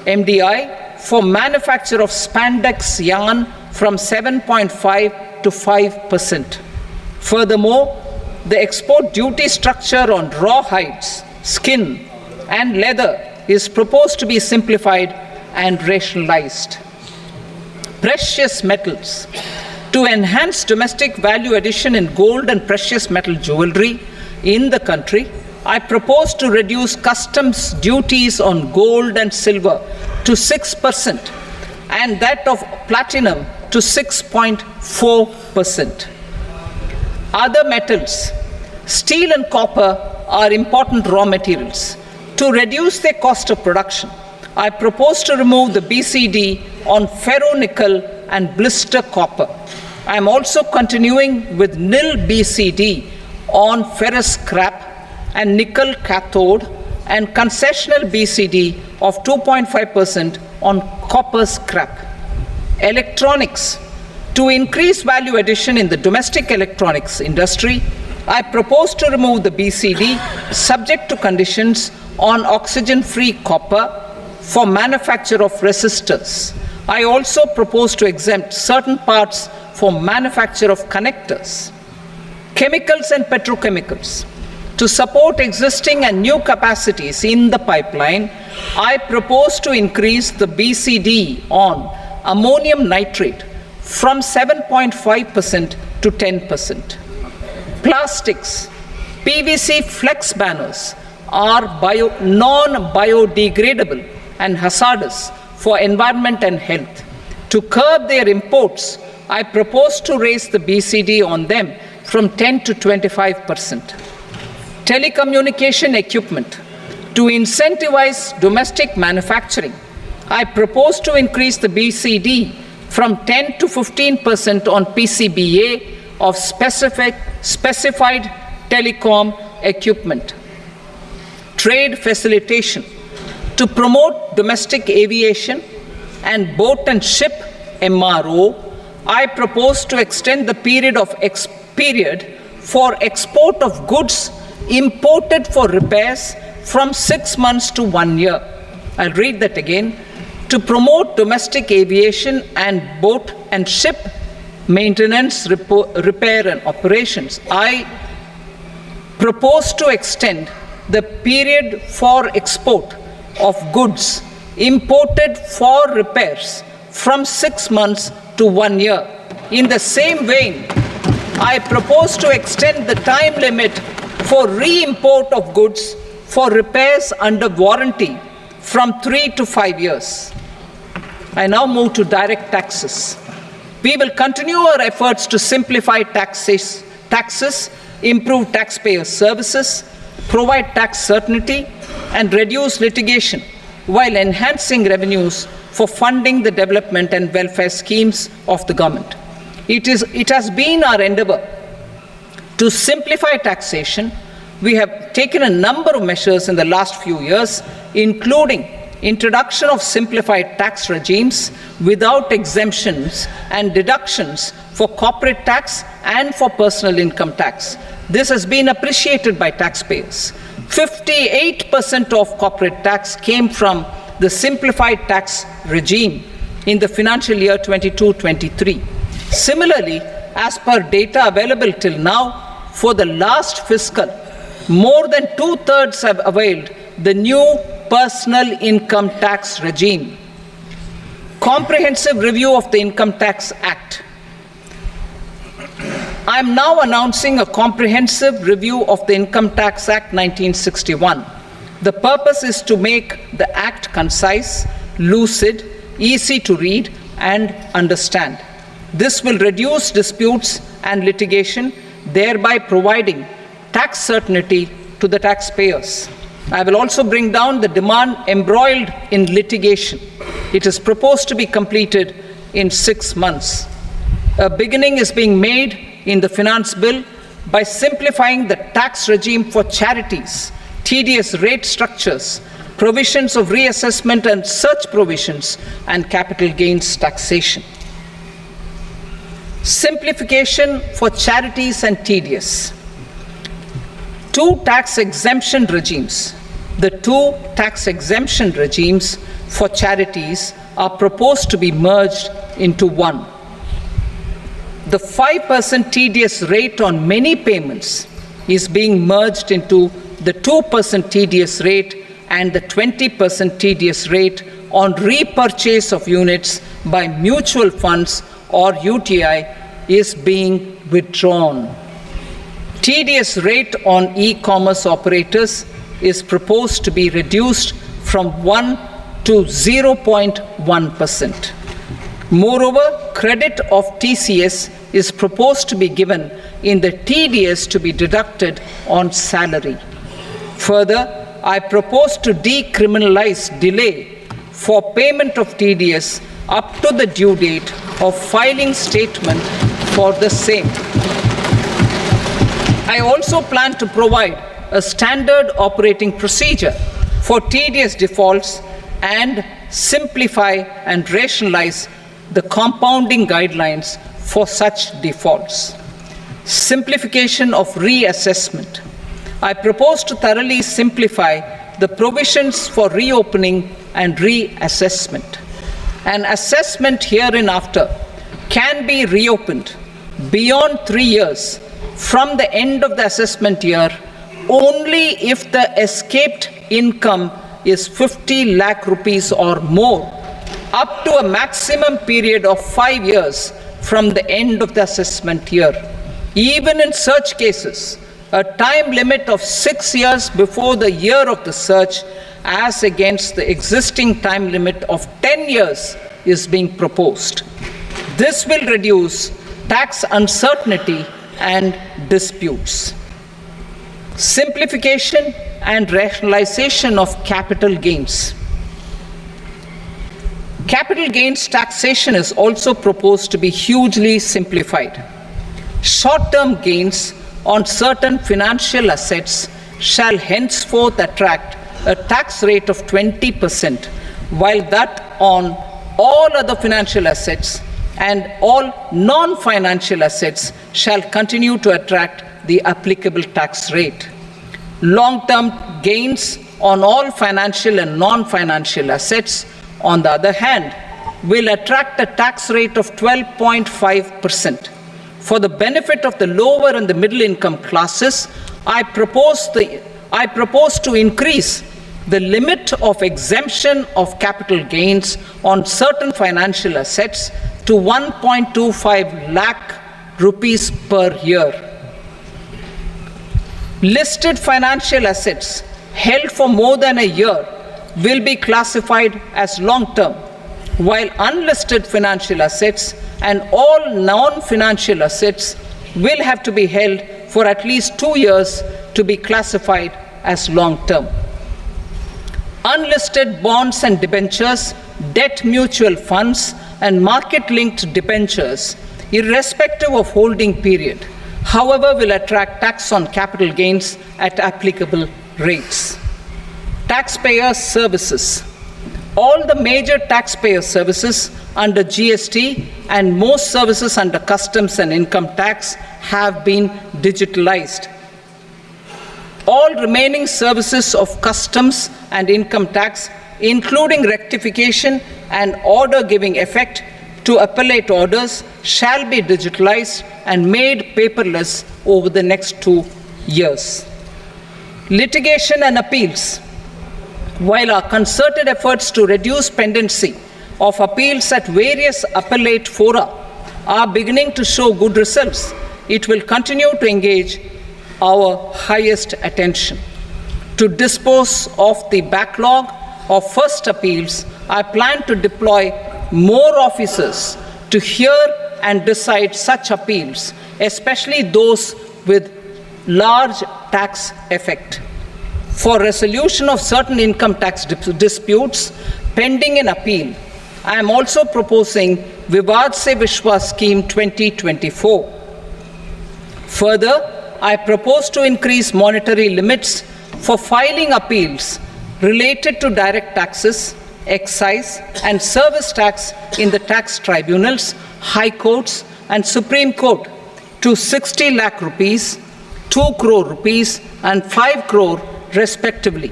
MDI for manufacture of spandex yarn from 7.5 to 5%. Furthermore, the export duty structure on raw hides, skin, and leather is proposed to be simplified and rationalized. Precious metals. To enhance domestic value addition in gold and precious metal jewelry in the country, I propose to reduce customs duties on gold and silver to 6% and that of platinum to 6.4%. Other metals, steel and copper are important raw materials. To reduce their cost of production, I propose to remove the BCD on ferronickel and blister copper. I am also continuing with nil BCD on ferrous scrap and nickel cathode and concessional BCD of 2.5% on copper scrap. Electronics. To increase value addition in the domestic electronics industry, I propose to remove the BCD subject to conditions on oxygen-free copper for manufacture of resistors. I also propose to exempt certain parts for manufacture of connectors. Chemicals and petrochemicals. To support existing and new capacities in the pipeline, I propose to increase the BCD on ammonium nitrate from 7.5% to 10%. Plastics. PVC flex banners are non-biodegradable and hazardous for environment and health. To curb their imports, I propose to raise the BCD on them from 10 to 25%. Telecommunication equipment. To incentivize domestic manufacturing, I propose to increase the BCD from 10 to 15% on PCBA of specified telecom equipment. Trade facilitation. To promote domestic aviation and boat and ship MRO, I propose to extend the period for export of goods imported for repairs from 6 months to 1 year. I'll read that again. To promote domestic aviation and boat and ship maintenance, repair and operations, I propose to extend the period for export of goods imported for repairs from 6 months to 1 year. In the same vein, I propose to extend the time limit for re-import of goods for repairs under warranty from 3 to 5 years. I now move to direct taxes. We will continue our efforts to simplify taxes, improve taxpayer services, provide tax certainty, and reduce litigation while enhancing revenues for funding the development and welfare schemes of the government. It has been our endeavor to simplify taxation. We have taken a number of measures in the last few years, including introduction of simplified tax regimes without exemptions and deductions for corporate tax and for personal income tax. This has been appreciated by taxpayers. 58% of corporate tax came from the simplified tax regime in the financial year 22-23. Similarly, as per data available till now, for the last fiscal, more than 2/3 have availed the new personal income tax regime. Comprehensive review of the Income Tax Act. I am now announcing a comprehensive review of the Income Tax Act 1961. The purpose is to make the Act concise, lucid, easy to read and understand. This will reduce disputes and litigation, thereby providing tax certainty to the taxpayers. I will also bring down the demand embroiled in litigation. It is proposed to be completed in 6 months. A beginning is being made in the finance bill by simplifying the tax regime for charities, tedious rate structures, provisions of reassessment and search provisions, and capital gains taxation. Simplification for charities and TDS. Two tax exemption regimes. The two tax exemption regimes for charities are proposed to be merged into one. The 5% TDS rate on many payments is being merged into the 2% TDS rate, and the 20% TDS rate on repurchase of units by mutual funds or UTI is being withdrawn. TDS rate on e-commerce operators is proposed to be reduced from 1 to 0.1%. Moreover, credit of TCS is proposed to be given in the TDS to be deducted on salary. Further, I propose to decriminalize delay for payment of TDS up to the due date of filing statement for the same. I also plan to provide a standard operating procedure for TDS defaults and simplify and rationalize the compounding guidelines for such defaults. Simplification of reassessment. I propose to thoroughly simplify the provisions for reopening and reassessment. An assessment hereinafter can be reopened beyond 3 years from the end of the assessment year only if the escaped income is 50 lakh rupees or more, up to a maximum period of 5 years from the end of the assessment year. Even in such cases, a time limit of 6 years before the year of the search, as against the existing time limit of 10 years, is being proposed. This will reduce tax uncertainty and disputes. Simplification and rationalization of capital gains. Capital gains taxation is also proposed to be hugely simplified. Short-term gains on certain financial assets shall henceforth attract a tax rate of 20%, while that on all other financial assets and all non-financial assets shall continue to attract the applicable tax rate. Long-term gains on all financial and non-financial assets, on the other hand, will attract a tax rate of 12.5%. For the benefit of the lower and the middle income classes, I propose to increase the limit of exemption of capital gains on certain financial assets to 1.25 lakh rupees per year. Listed financial assets held for more than a year will be classified as long-term, while unlisted financial assets and all non-financial assets will have to be held for at least 2 years to be classified as long-term. Unlisted bonds and debentures, debt mutual funds, and market-linked debentures, irrespective of holding period, however, will attract tax on capital gains at applicable rates. Taxpayer services. All the major taxpayer services under GST and most services under customs and income tax have been digitalized. All remaining services of customs and income tax, including rectification and order giving effect to appellate orders, shall be digitalized and made paperless over the next 2 years. Litigation and appeals. While our concerted efforts to reduce pendency of appeals at various appellate fora are beginning to show good results, it will continue to engage our highest attention. To dispose of the backlog of first appeals, I plan to deploy more officers to hear and decide such appeals, especially those with large tax effect. For resolution of certain income tax disputes pending an appeal, I am also proposing Vivad Se Vishwas Scheme 2024. Further, I propose to increase monetary limits for filing appeals related to direct taxes, excise, and service tax in the tax tribunals, high courts, and Supreme Court to 60 lakh rupees, 2 crore rupees, and 5 crore respectively,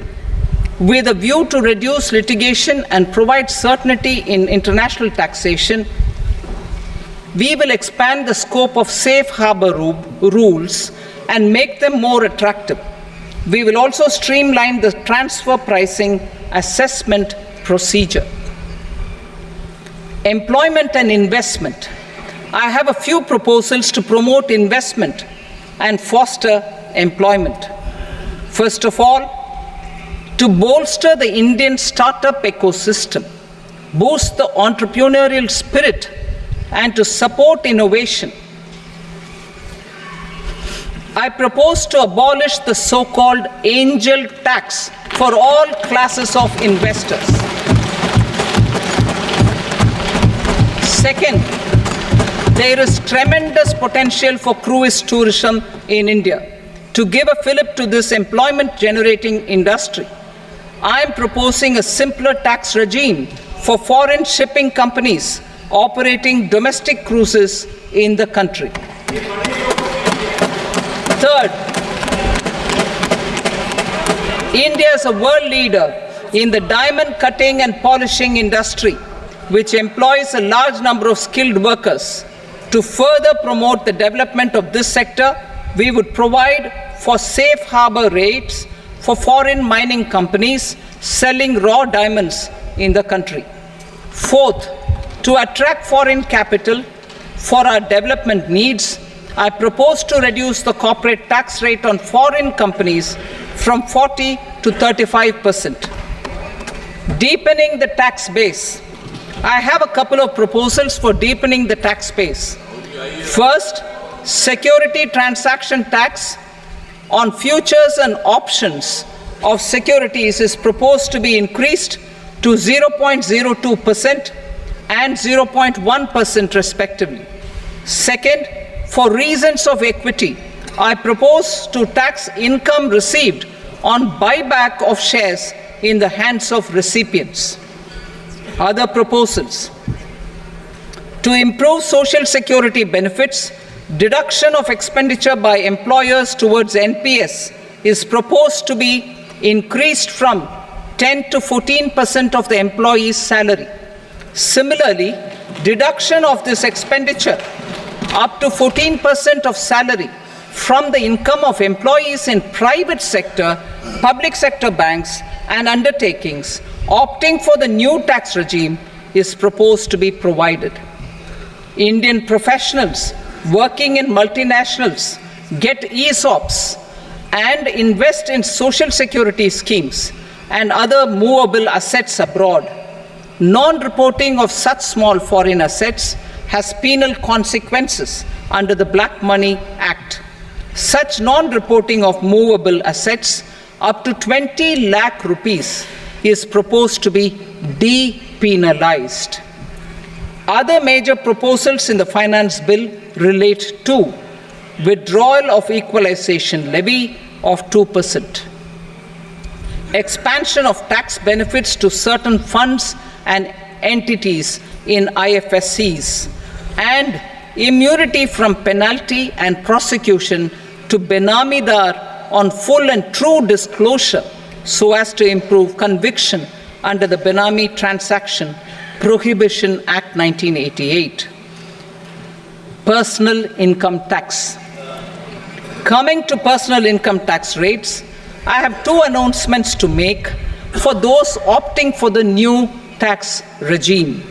with a view to reduce litigation and provide certainty in international taxation. We will expand the scope of safe harbor rules and make them more attractive. We will also streamline the transfer pricing assessment procedure. Employment and investment. I have a few proposals to promote investment and foster employment. First of all, to bolster the Indian startup ecosystem, boost the entrepreneurial spirit, and to support innovation, I propose to abolish the so-called angel tax for all classes of investors. Second, there is tremendous potential for cruise tourism in India. To give a fillip to this employment-generating industry, I am proposing a simpler tax regime for foreign shipping companies operating domestic cruises in the country. Third, India is a world leader in the diamond cutting and polishing industry, which employs a large number of skilled workers. To further promote the development of this sector, we would provide for safe harbor rates for foreign mining companies selling raw diamonds in the country. Fourth, to attract foreign capital for our development needs, I propose to reduce the corporate tax rate on foreign companies from 40 to 35%. Deepening the tax base. I have a couple of proposals for deepening the tax base. First, security transaction tax on futures and options of securities is proposed to be increased to 0.02% and 0.1% respectively. Second, for reasons of equity, I propose to tax income received on buyback of shares in the hands of recipients. Other proposals. To improve social security benefits, deduction of expenditure by employers towards NPS is proposed to be increased from 10 to 14% of the employee's salary. Similarly, deduction of this expenditure up to 14% of salary from the income of employees in private sector, public sector banks, and undertakings opting for the new tax regime is proposed to be provided. Indian professionals working in multinationals get ESOPs and invest in social security schemes and other movable assets abroad. Non-reporting of such small foreign assets has penal consequences under the Black Money Act. Such non-reporting of movable assets up to 20 lakh rupees is proposed to be depenalized. Other major proposals in the finance bill relate to withdrawal of equalization levy of 2%, expansion of tax benefits to certain funds and entities in IFSCs, and immunity from penalty and prosecution to Benamidar on full and true disclosure so as to improve conviction under the Benami Transaction Prohibition Act 1988. Personal income tax. Coming to personal income tax rates, I have two announcements to make for those opting for the new tax regime.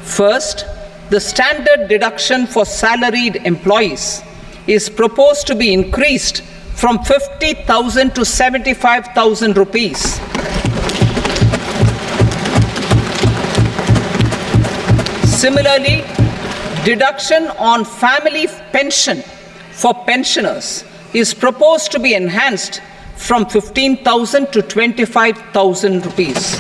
First, the standard deduction for salaried employees is proposed to be increased from 50,000 to 75,000 rupees. Similarly, deduction on family pension for pensioners is proposed to be enhanced from 15,000 to 25,000 rupees.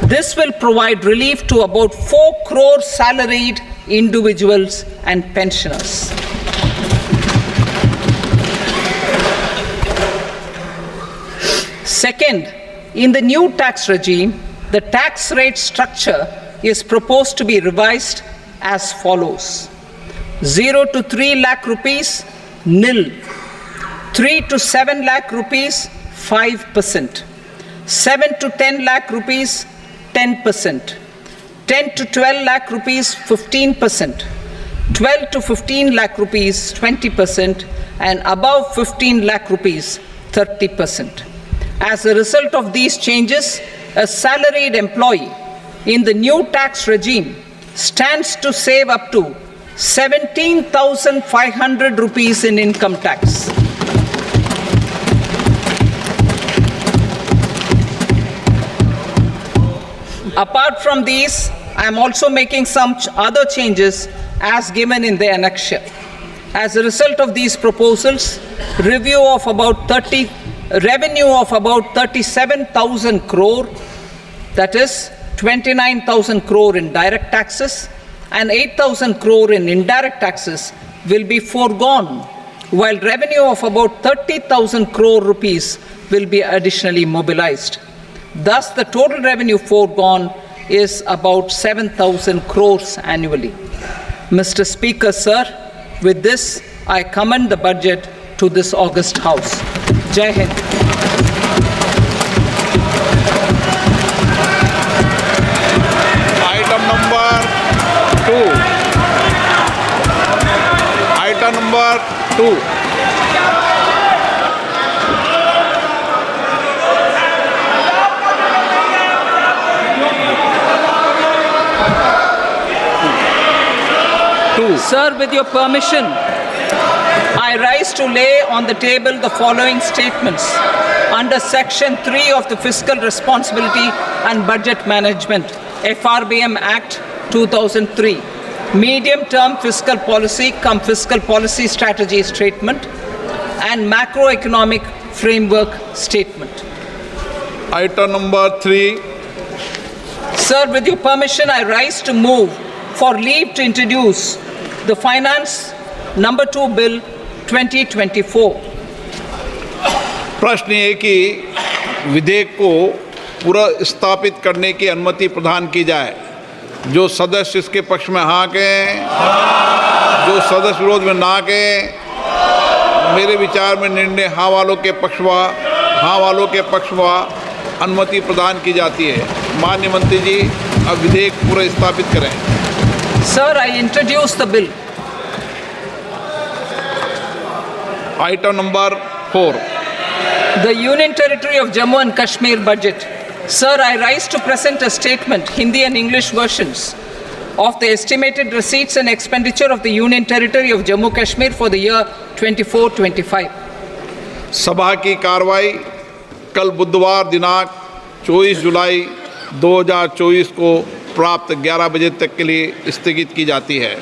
This will provide relief to about 4 crore salaried individuals and pensioners. Second, in the new tax regime, the tax rate structure is proposed to be revised as follows. 0 to 3 lakh rupees, nil. 3 to 7 lakh rupees, 5%. 7 to 10 lakh rupees, 10%. 10 to 12 lakh rupees, 15%. 12 to 15 lakh rupees, 20%. And above 15 lakh rupees, 30%. As a result of these changes, a salaried employee in the new tax regime stands to save up to 17,500 rupees in income tax. Apart from these, I am also making some other changes as given in the annexure. As a result of these proposals, revenue of about 37,000 crore, that is 29,000 crore in direct taxes and 8,000 crore in indirect taxes will be foregone, while revenue of about 30,000 crore rupees will be additionally mobilized. Thus, the total revenue foregone is about 7,000 crores annually. Mr. Speaker, sir, with this, I commend the budget to this august House. Jai Hind. Item number 2. Sir, with your permission, I rise to lay on the table the following statements under Section 3 of the Fiscal Responsibility and Budget Management, FRBM Act 2003, Medium-Term Fiscal Policy cum Fiscal Policy Strategy Statement and Macroeconomic Framework Statement. Item number 3. Sir, with your permission, I rise to move for leave to introduce the Finance Number 2 Bill 2024. प्रश्न ये कि विधेयक को पुनर्स्थापित करने की अनुमति प्रदान की जाए। जो सदस्य इसके पक्ष में हाँ कहें, जो सदस्य विरोध में ना कहें। मेरे विचार में निर्णय हाँ वालों के पक्ष में अनुमति प्रदान की जाती है। माननीय मंत्री जी, अब विधेयक पुनर्स्थापित करें। Sir, I introduce the bill. Item number 4. The Union Territory of Jammu and Kashmir budget. Sir, I rise to present a statement, Hindi and English versions, of the estimated receipts and expenditure of the Union Territory of Jammu Kashmir for the year 24-25. सभा की कार्रवाई कल बुधवार दिनांक 24 जुलाई 2024 को प्राप्त 11 बजे तक के लिए स्थगित की जाती है।